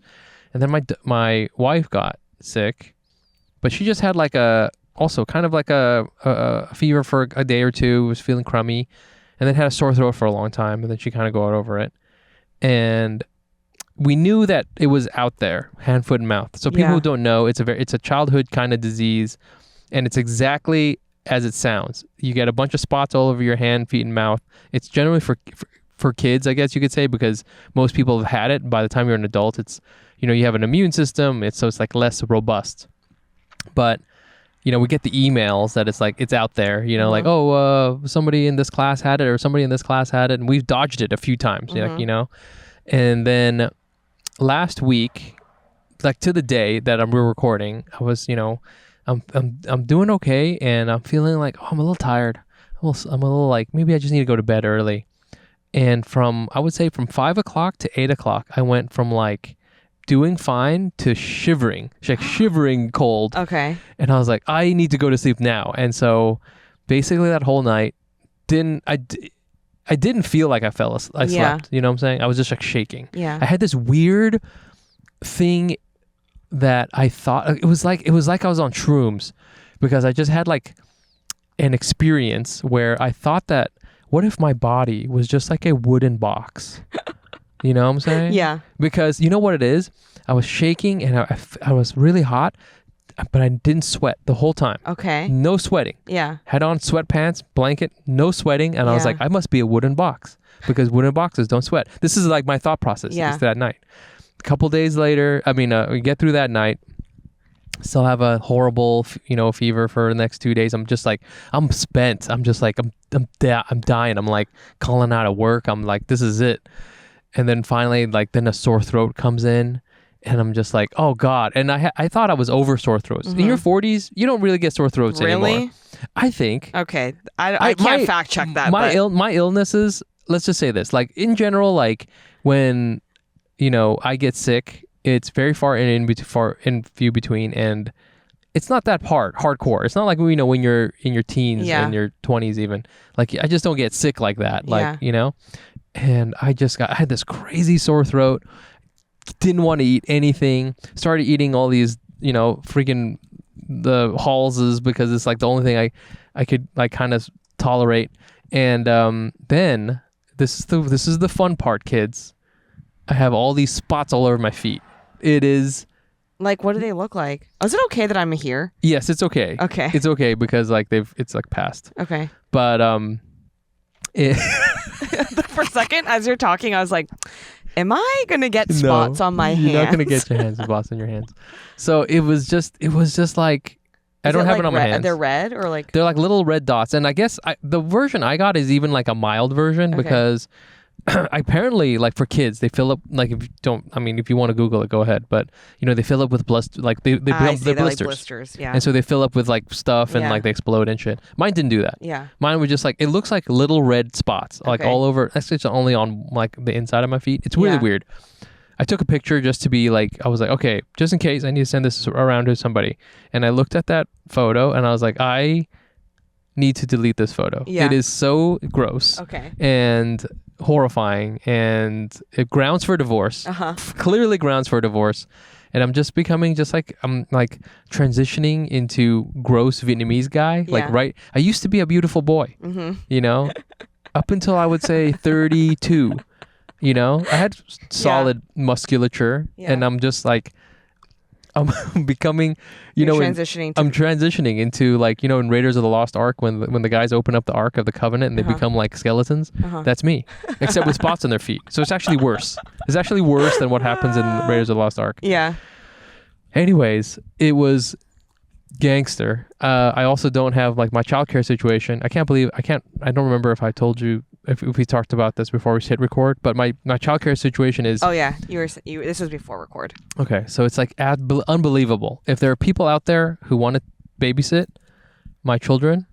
and then my wife got sick, but she just had like a fever for a day or two. Was feeling crummy, and then had a sore throat for a long time, and then she kind of got over it, and. We knew that it was out there, hand, foot, and mouth. So people who don't know, it's a childhood kind of disease, and it's exactly as it sounds. You get a bunch of spots all over your hand, feet, and mouth. It's generally for kids, I guess you could say, because most people have had it. By the time you're an adult, it's, you know, you have an immune system, so it's like less robust. But you know, we get the emails that it's like it's out there. You know, like somebody in this class had it, or somebody in this class had it, and we've dodged it a few times. Like, you know, and then. Last week, like to the day that we're recording, I was, you know, I'm doing okay, and I'm feeling like I'm a little tired. I'm a little like maybe I just need to go to bed early. And I would say from 5 o'clock to 8 o'clock, I went from like doing fine to shivering cold. Okay. And I was like, I need to go to sleep now. And so basically that whole night, I didn't feel like I slept. You know what I'm saying? I was just like shaking. Yeah. I had this weird thing that I thought it was like I was on shrooms, because I just had like an experience where I thought that what if my body was just like a wooden box? You know what I'm saying? Yeah. Because you know what it is? I was shaking and I was really hot, but I didn't sweat the whole time. Okay. No sweating. Yeah. Had on sweatpants, blanket, no sweating. And I was like, I must be a wooden box, because wooden boxes don't sweat. This is like my thought process that night. A couple days later, we get through that night, still have a horrible, fever for the next 2 days. I'm just like, I'm spent. I'm just like, I'm dying. I'm like calling out of work. I'm like, this is it. And then finally, then a sore throat comes in. And I'm just like, oh God. And I thought I was over sore throats. In your 40s, you don't really get sore throats anymore. I think. Okay. I can't fact check that. My illnesses, let's just say this. Like in general, like when, I get sick, it's very far in few between, and it's not that hardcore. It's not like, when you're in your teens and your 20s even. Like I just don't get sick like that. Like, and I had this crazy sore throat. Didn't want to eat anything. Started eating all these, freaking the Halses because it's like the only thing I could like kind of tolerate. And then this is the fun part, kids. I have all these spots all over my feet. It is like, what do they look like? Is it okay that I'm here? Yes, it's okay. Okay, it's okay because like it's like passed. Okay, but for a second as you're talking, I was like, am I gonna get spots on my hands? You're not gonna get spots on your hands. So it was just like I don't have it on my hands. They're red or like they're like little red dots, and I guess the version I got is even like a mild version because apparently like for kids they fill up like if you want to Google it, go ahead, but they fill up with like they blisters. Like blisters, yeah. And so they fill up with like stuff and like they explode and shit. Mine didn't do that. Yeah. Mine was just like it looks like little red spots like all over. That's just only on like the inside of my feet. It's really weird. I took a picture just to be like, I was like, okay, just in case I need to send this around to somebody. And I looked at that photo and I was like, I need to delete this photo. Yeah. It is so gross. Okay. And horrifying, and it grounds for divorce. Clearly grounds for divorce. And I'm just becoming I'm like transitioning into gross Vietnamese guy. Yeah. Like, right. I used to be a beautiful boy, up until I would say 32. I had solid musculature, and I'm just like, I'm becoming, transitioning. I'm transitioning into like, in Raiders of the Lost Ark when the guys open up the Ark of the Covenant and they become like skeletons. That's me, except with spots on their feet. So it's actually worse. It's actually worse than what happens in Raiders of the Lost Ark. Yeah. Anyways, it was gangster. I also don't have like my childcare situation. I don't remember if I told you if we talked about this before we hit record, but my childcare situation is. Oh yeah, this was before record. Okay, so it's like unbelievable. If there are people out there who want to babysit my children,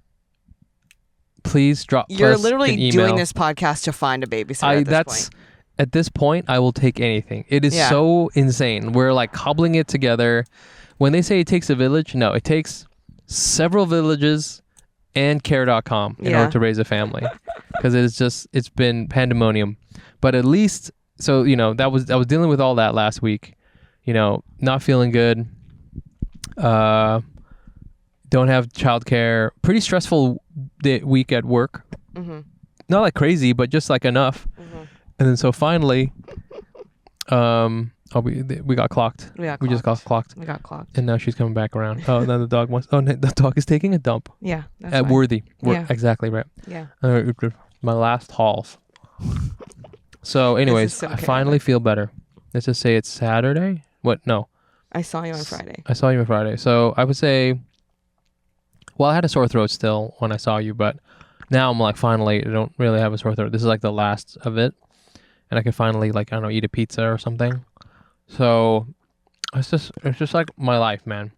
please drop. You're literally doing this podcast to find a babysitter. At this point, I will take anything. It is so insane. We're like cobbling it together. When they say it takes a village, no, it takes several villages and care.com in order to raise a family, because it's been pandemonium. But at least, so I was dealing with all that last week, not feeling good, don't have childcare, pretty stressful week at work, not like crazy, but just like enough. And then so finally we got clocked. We just got clocked. We got clocked. And now she's coming back around. Oh, then the dog the dog is taking a dump. Yeah. That's at Worthy. Exactly right. Yeah. My last hauls. So anyways, I finally feel better. Let's just say it's Saturday. What? No. I saw you on Friday. So I would say, well, I had a sore throat still when I saw you, but now I'm like, finally, I don't really have a sore throat. This is like the last of it. And I can finally, like, I don't know, eat a pizza or something. So it's just like my life, man.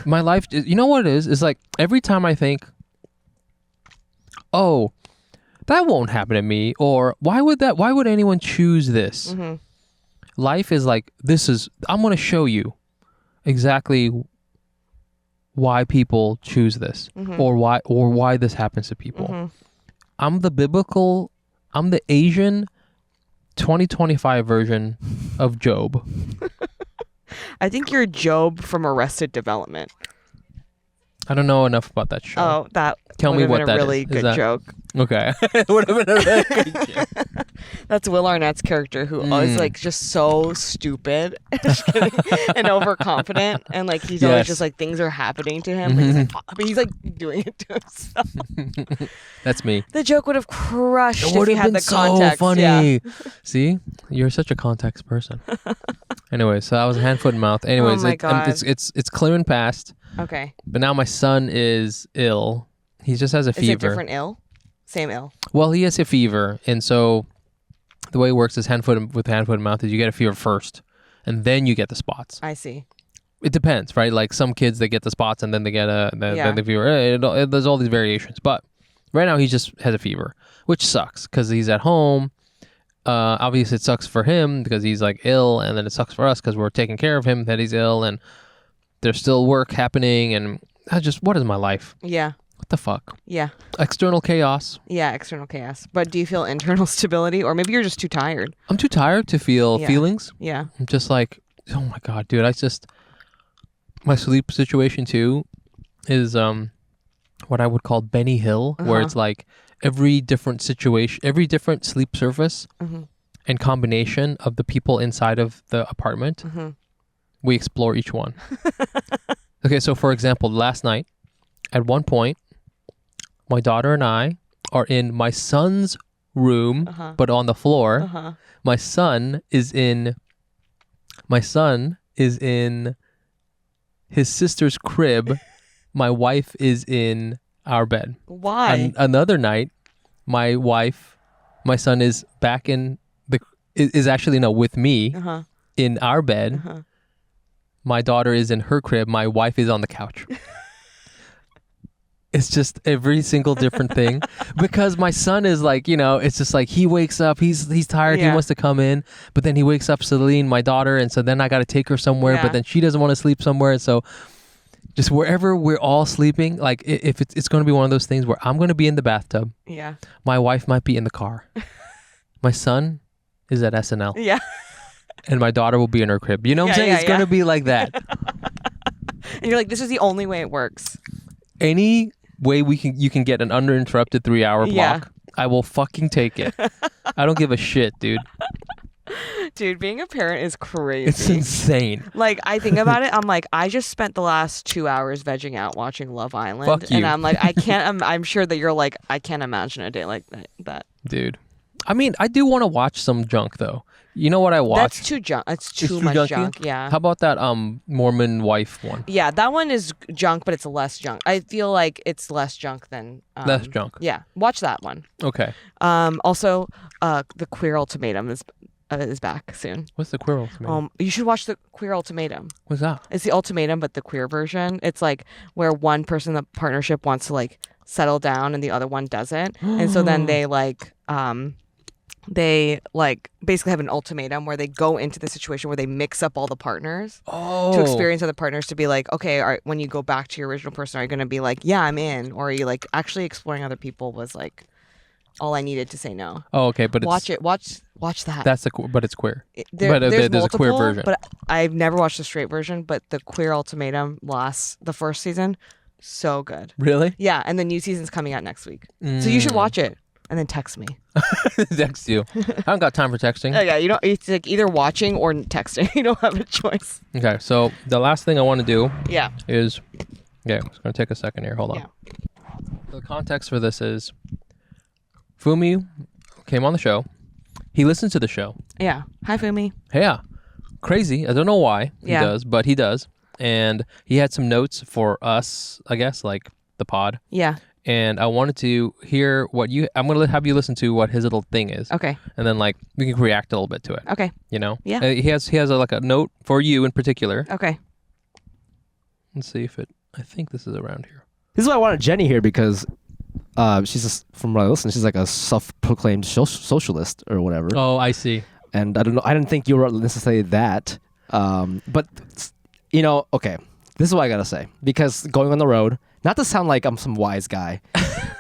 My life, you know what it is? It's like every time I think, oh, that won't happen to me, or why would anyone choose this? Life is like, I'm going to show you exactly why people choose this, or why this happens to people. I'm the Asian 2025 version of Job. I think you're Job from Arrested Development. I don't know enough about that show. Oh, that tell me what that is. Really good joke. Okay, would have been a really good joke. That's Will Arnett's character, who is like just so stupid and overconfident, and like he's always just like things are happening to him, but he's like doing it to himself. That's me. The joke would have crushed if you had the so context. Funny. Yeah. See, you're such a context person. Anyway, so that was hand, foot, and mouth. Anyways, it's clearing past. Okay. But now my son is ill. He just has a fever. Is it different ill? Same ill? Well, he has a fever, and so the way it works is hand, foot, and mouth is you get a fever first, and then you get the spots. I see. It depends, right? Like some kids, they get the spots and then they get then the fever. There's all these variations. But right now he just has a fever, which sucks because he's at home. Obviously it sucks for him because he's like ill, and then it sucks for us because we're taking care of him that he's ill, and there's still work happening, and what is my life? Yeah. What the fuck? Yeah. External chaos. Yeah, external chaos. But do you feel internal stability, or maybe you're just too tired? I'm too tired to feel feelings. Yeah. I'm just like, oh my God, dude, my sleep situation too is what I would call Benny Hill, where it's like every different situation, every different sleep surface and combination of the people inside of the apartment, we explore each one. Okay, so for example, last night, at one point, my daughter and I are in my son's room, but on the floor. My son is in his sister's crib. My wife is in our bed. Why? Another night, my son is back is actually with me in our bed. My daughter is in her crib. My wife is on the couch. It's just every single different thing because my son is like, it's just like he wakes up, he's tired, he wants to come in, but then he wakes up Celine, my daughter, and so then I got to take her somewhere, but then she doesn't want to sleep somewhere. So just wherever we're all sleeping, like if it's going to be one of those things where I'm going to be in the bathtub. Yeah. My wife might be in the car. My son is at SNL. Yeah. And my daughter will be in her crib. You know what I'm saying? It's going to be like that. And you're like, this is the only way it works. Any way you can get an uninterrupted 3-hour block, I will fucking take it. I don't give a shit, dude. Dude, being a parent is crazy. It's insane. Like, I think about it, I'm like, I just spent the last 2 hours vegging out watching Love Island. Fuck you. And I'm like, I'm sure that you're like, I can't imagine a day like that. Dude. I mean, I do want to watch some junk, though. You know what I watched? That's too junk. It's too much junk. Yeah. How about that Mormon wife one? Yeah, that one is junk, but it's less junk. I feel like it's less junk than less junk. Yeah, watch that one. Okay. Also, the Queer Ultimatum is back soon. What's the Queer Ultimatum? You should watch the Queer Ultimatum. What's that? It's the ultimatum, but the queer version. It's like where one person in the partnership wants to like settle down and the other one doesn't, and so then they basically have an ultimatum where they go into the situation where they mix up all the partners to experience other partners, to be like, okay, all right, when you go back to your original person, are you going to be like, yeah, I'm in, or are you like actually exploring other people was like all I needed to say no. Oh, okay, but watch that. That's but it's queer. There's a queer version. But I've never watched the straight version. But the Queer Ultimatum the first season, so good. Really? Yeah, and the new season's coming out next week, so you should watch it. And then text me. Text you. I haven't got time for texting. Yeah, you don't. It's like either watching or texting. You don't have a choice. Okay, so the last thing I want to do. Yeah. Is, it's going to take a second here. Hold on. Yeah. The context for this is, Fumi came on the show. He listens to the show. Yeah. Hi, Fumi. Yeah. Crazy. I don't know why he does, but he does. And he had some notes for us, I guess, like the pod. Yeah. And I wanted to hear I'm going to have you listen to what his little thing is. Okay. And then we can react a little bit to it. Okay. You know? Yeah. He has a note for you in particular. Okay. Let's see I think this is around here. This is why I wanted Jenny here, because she's from what I listen, she's like a self-proclaimed socialist or whatever. Oh, I see. And I don't know, I didn't think you were necessarily that. But okay, this is what I gotta say, because going on the road, not to sound like I'm some wise guy,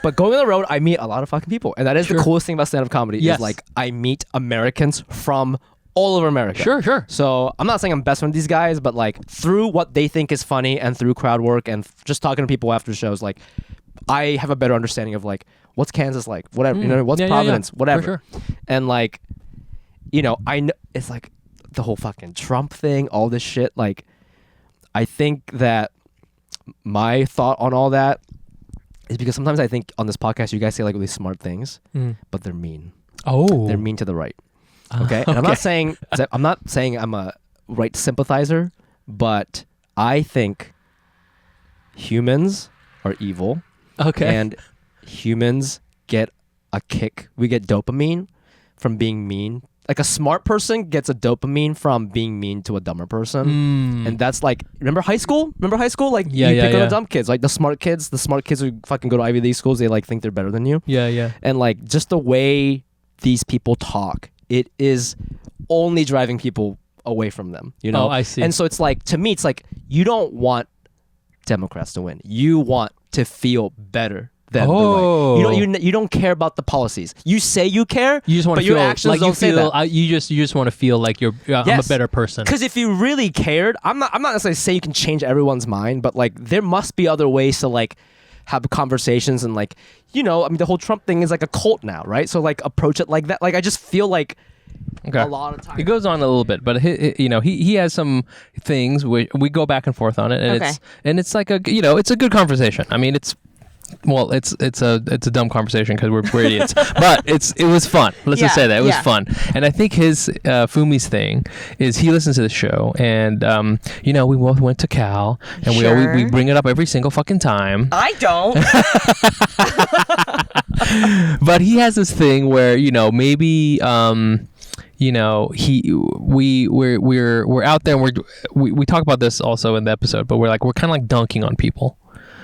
but going on the road, I meet a lot of fucking people, and that is the coolest thing about stand-up comedy. Yes. Is like I meet Americans from all over America. Sure. So I'm not saying I'm best friend with these guys, but like through what they think is funny and through crowd work and just talking to people after the shows, like I have a better understanding of like what's Kansas like, whatever, what's Providence, whatever. For sure. And like, I know it's like the whole fucking Trump thing, all this shit. Like, I think that my thought on all that is because sometimes I think on this podcast you guys say like really smart things, but they're mean. Oh, they're mean to the right. Okay, and I'm not saying I'm a right sympathizer, but I think humans are evil. Okay, and humans get a kick. We get dopamine from being mean like a smart person gets a dopamine from being mean to a dumber person, and that's like, remember high school? Like you pick on the dumb kids, like the smart kids who fucking go to Ivy League schools, they like think they're better than you. Yeah. And like just the way these people talk, it is only driving people away from them, you know? Oh, I see. And so it's like, to me, it's like, you don't want Democrats to win. You want to feel better than the right. You don't care about the policies. You say you care, You just want but to your feel actions like don't you say feel. that. You just want to feel like I'm a Yes. better person. Because if you really cared, I'm not necessarily saying you can change everyone's mind, but like there must be other ways to like have conversations and like, you know, I mean the whole Trump thing is like a cult now, right? So like approach it like that. Like I just feel like a lot of times It goes on a little bit, but he has some things we go back and forth on it, and it's like it's a good conversation. I mean, it's a dumb conversation because we're idiots, but it was fun. Let's just say that it was fun. And I think his Fumi's thing is he listens to the show, and we both went to Cal, and we bring it up every single fucking time. I don't. But he has this thing where maybe we're out there and we talk about this also in the episode, but we're kind of like dunking on people.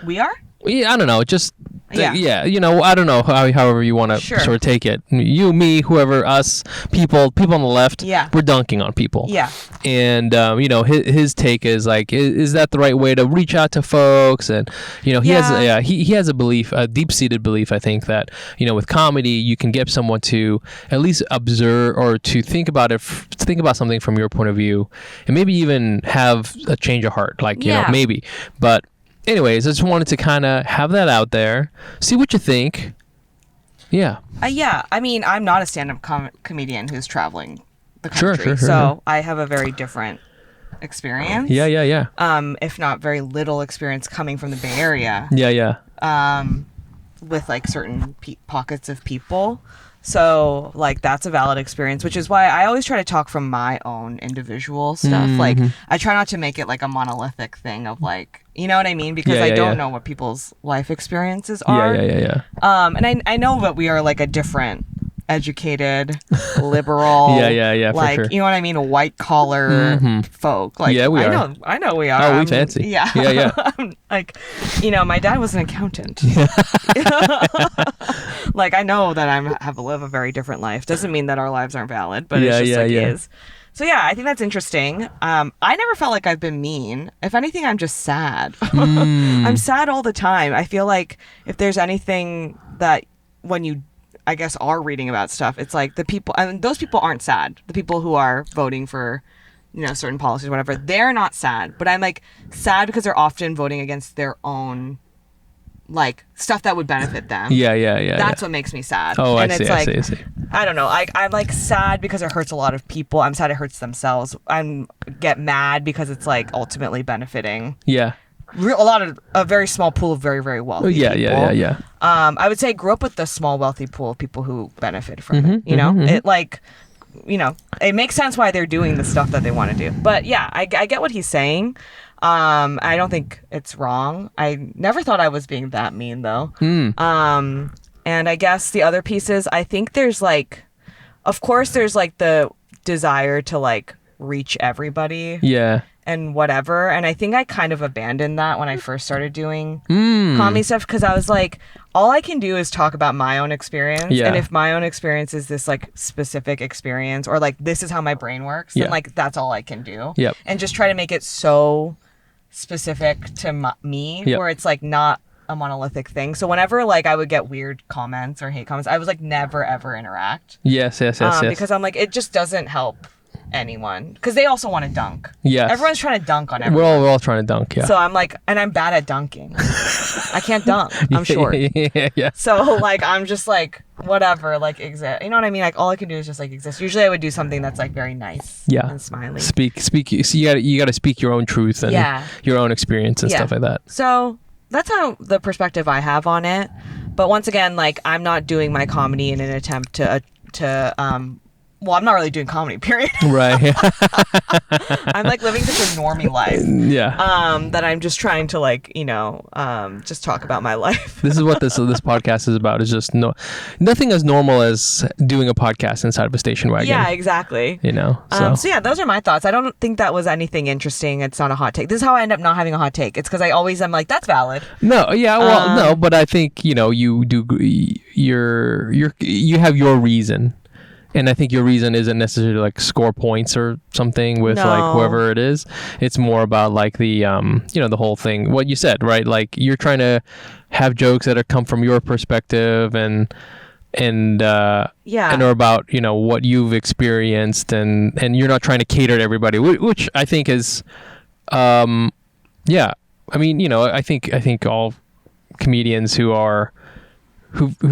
We are? Yeah, I don't know. Just Yeah. I don't know however you want to sort of take it. You, me, whoever, us, people on the left. Yeah. We're dunking on people. Yeah. And his take is like, is that the right way to reach out to folks? And he has a belief, a deep-seated belief, I think, that with comedy you can get someone to at least observe or to think about something from your point of view, and maybe even have a change of heart. Like maybe, but. Anyways, I just wanted to kind of have that out there, see what you think. Yeah. I mean, I'm not a stand-up comedian who's traveling the country, sure. so I have a very different experience. Yeah. If not very little experience coming from the Bay Area. Yeah. With like certain pockets of people. So like that's a valid experience, which is why I always try to talk from my own individual stuff. Like I try not to make it like a monolithic thing of like, you know what I mean? Because I don't know what people's life experiences are. Yeah. And I know that we are like a different educated, liberal. Yeah. Like, for sure. you know what I mean? White collar folk. Like, Yeah, we are. I know we are. Oh, we fancy. Yeah. Yeah. Like, my dad was an accountant. Like, I know that I have to live a very different life. Doesn't mean that our lives aren't valid, but it's just it is. So yeah, I think that's interesting. I never felt like I've been mean. If anything, I'm just sad. I'm sad all the time. I feel like if there's anything that when you, I guess, are reading about stuff, it's like the people, and those people aren't sad. The people who are voting for, certain policies or whatever, they're not sad. But I'm like sad because they're often voting against their own, like, stuff that would benefit them. Yeah. That's what makes me sad. Oh, and I see. I see. I don't know. I'm like sad because it hurts a lot of people. I'm sad it hurts themselves. I get mad because it's like ultimately benefiting. Yeah. A very small pool of very, very wealthy people. Yeah. I would say I grew up with a small wealthy pool of people who benefit from it. It like, it makes sense why they're doing the stuff that they want to do. But yeah, I get what he's saying. I don't think it's wrong. I never thought I was being that mean though. And I guess the other pieces, I think there's like, of course there's like the desire to like reach everybody. Yeah. And whatever. And I think I kind of abandoned that when I first started doing comedy stuff, because I was like, all I can do is talk about my own experience. Yeah. And if my own experience is this like specific experience, or like this is how my brain works, then like that's all I can do. Yep. And just try to make it so specific to me, where it's like not a monolithic thing. So whenever like I would get weird comments or hate comments, I was like never ever interact. Yes. Because I'm like, it just doesn't help anyone, because they also want to dunk. Yeah, everyone's trying to dunk on everyone. We're all trying to dunk. Yeah. So I'm like, and I'm bad at dunking. I can't dunk. I'm short. Yeah. So like, I'm just like, whatever, like exist. You know what I mean? Like all I can do is just like exist. Usually I would do something that's like very nice. Yeah. And smiley. Speak. So you got to speak your own truth and your own experience and stuff like that. So that's how the perspective I have on it. But once again, like I'm not doing my comedy in an attempt to well, I'm not really doing comedy, period. Right. I'm like living such a normie life. Yeah. That I'm just trying to like, just talk about my life. This is what this podcast is about. Is just nothing as normal as doing a podcast inside of a station wagon. Yeah, exactly. So yeah, those are my thoughts. I don't think that was anything interesting. It's not a hot take. This is how I end up not having a hot take. It's because I always am like, that's valid. no, yeah, well, no, but I think you do. You have your reason. And I think your reason isn't necessarily like score points or something with like whoever it is. It's more about like the the whole thing. What you said, right? Like you're trying to have jokes that come from your perspective and are about what you've experienced and you're not trying to cater to everybody, which I think is I mean I think all comedians who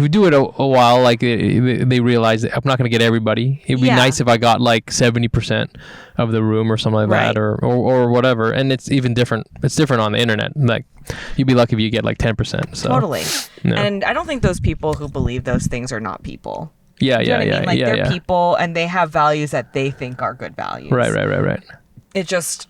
do it a while, like they realize that I'm not going to get everybody. It'd be nice if I got like 70% of the room or something like that, or whatever. And it's even different. It's different on the internet. Like you'd be lucky if you get like 10%. So. Totally. No. And I don't think those people who believe those things are not people. Yeah, you know what I mean? Like they're people and they have values that they think are good values. Right. It just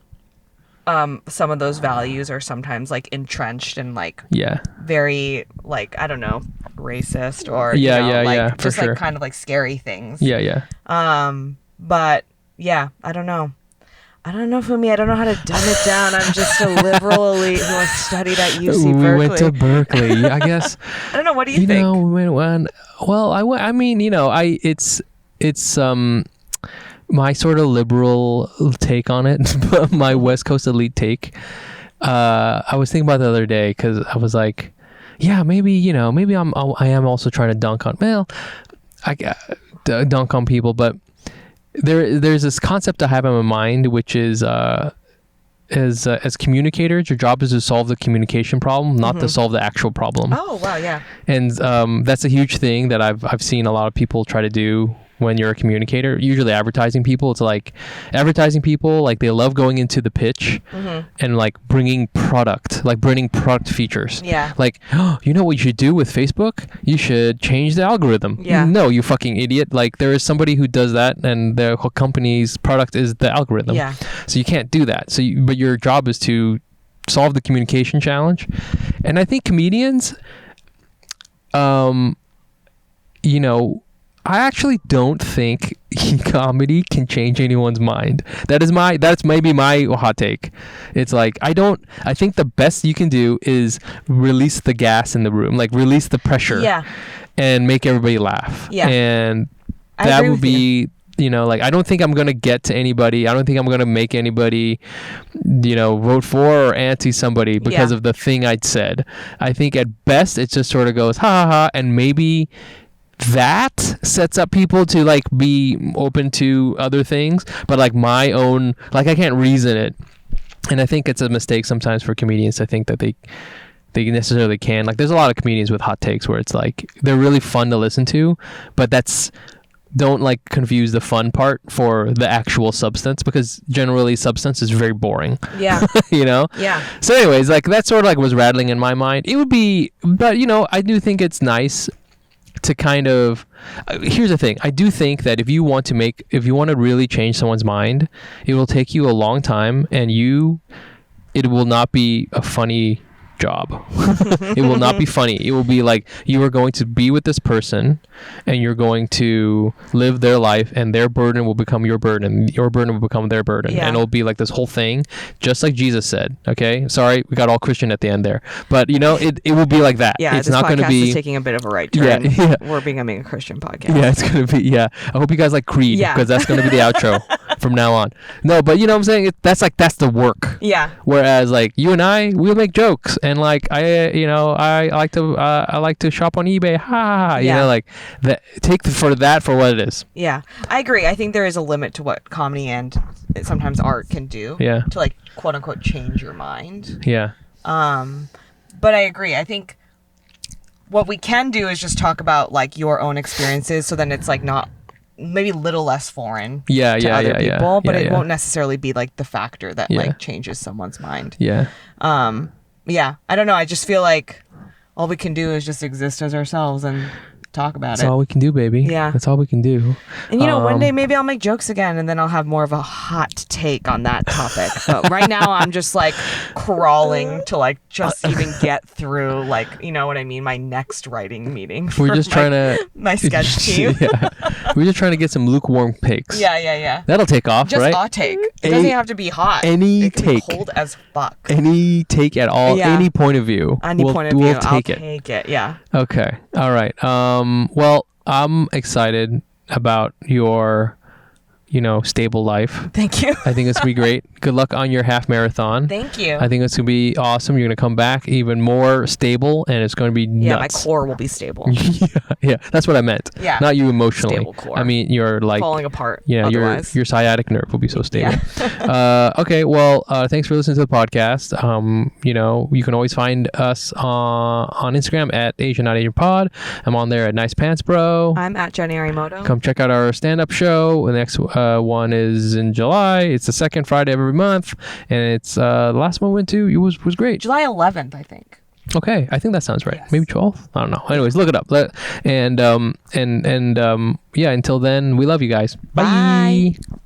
some of those values are sometimes like entrenched and like very like I don't know racist or just like kind of like scary things. But yeah, I don't know Fumi. I don't know how to dumb it down. I'm just a liberal elite who has studied at UC Berkeley. We went to Berkeley, I guess. I don't know. What do you think? We went. Well, I mean, it's my sort of liberal take on it, my West Coast elite take. I was thinking about the other day because I was like, yeah, maybe I am also trying to dunk on dunk on people, but there's this concept I have in my mind, which is as communicators, your job is to solve the communication problem, not to solve the actual problem. Oh wow, yeah. And that's a huge thing that I've seen a lot of people try to do when you're a communicator. Usually advertising people, it's like advertising people, like they love going into the pitch and like bringing product features. Yeah. Like, you know what you should do with Facebook? You should change the algorithm. Yeah. No, you fucking idiot. Like there is somebody who does that and the whole company's product is the algorithm. Yeah. So you can't do that. But your job is to solve the communication challenge. And I think comedians, I actually don't think comedy can change anyone's mind. That's maybe my hot take. It's like, I think the best you can do is release the gas in the room, like release the pressure and make everybody laugh. Yeah. And that would be, like, I don't think I'm going to get to anybody. I don't think I'm going to make anybody, vote for or anti somebody because of the thing I'd said. I think at best it just sort of goes, ha ha ha, and maybe that sets up people to like be open to other things, but like my own, like I can't reason it. And I think it's a mistake sometimes for comedians to think that they necessarily can. Like there's a lot of comedians with hot takes where it's like they're really fun to listen to, but don't like confuse the fun part for the actual substance, because generally substance is very boring. Yeah. Yeah. So anyways, like that sort of like was rattling in my mind. It would be, but I do think it's nice to kind of here's the thing. I do think that if you want to really change someone's mind, it will take you a long time, and it will not be a funny job. It will not be funny. It will be like you are going to be with this person and you're going to live their life, and their burden will become your burden. Your burden will become their burden. Yeah. And it'll be like this whole thing, just like Jesus said. Okay. Sorry, we got all Christian at the end there. But it will be like that. Yeah, it's not going to be taking a bit of a right turn. Yeah. We're becoming a Christian podcast. Yeah, it's going to be, I hope you guys like Creed, because that's going to be the outro from now on. No, but you know what I'm saying? That's the work. Yeah. Whereas like you and I, we'll make jokes. And like I like to shop on eBay. Ha! Like that. Take for what it is. Yeah, I agree. I think there is a limit to what comedy and sometimes art can do. Yeah. To like quote unquote change your mind. Yeah. But I agree. I think what we can do is just talk about like your own experiences. So then it's like not maybe a little less foreign. To other people, but it won't necessarily be like the factor that like changes someone's mind. Yeah. Yeah, I don't know. I just feel like all we can do is just exist as ourselves, and talk about That's it. all we can do, baby. Yeah. That's all we can do. And one day maybe I'll make jokes again, and then I'll have more of a hot take on that topic. But right now I'm just like crawling to like just even get through like, you know what I mean, my next writing meeting. We're just trying to my sketch team. Yeah. We're just trying to get some lukewarm takes. Yeah. That'll take off, Just right? a take. It doesn't have to be hot. Any it can take. be cold as fuck. Any take at all, Yeah. any point of view. We'll take I'll it. take it. Yeah. Okay. All right. Well, I'm excited about your, stable life. Thank you. I think it's gonna be great. Good luck on your half marathon. Thank you. I think it's gonna be awesome. You're gonna come back even more stable, and it's gonna be Yeah, my nuts. core will be stable. yeah, that's what I meant. Yeah. Not you emotionally. Stable core. I mean, you're like Falling apart. Yeah, otherwise. your sciatic nerve will be so stable. Yeah. Okay, well, thanks for listening to the podcast. You can always find us on Instagram at Asian Not Asian Pod. I'm on there at Nice Pants Bro. I'm at Jenny Arimoto. Come check out our stand-up show. The next one is in July. It's the second Friday of every month, and it's the last one we went to. It was great. July 11th, I think. Okay, I think that sounds right. Yes. Maybe 12th. I don't know. Anyways, look it up. And yeah, until then, we love you guys. Bye. Bye.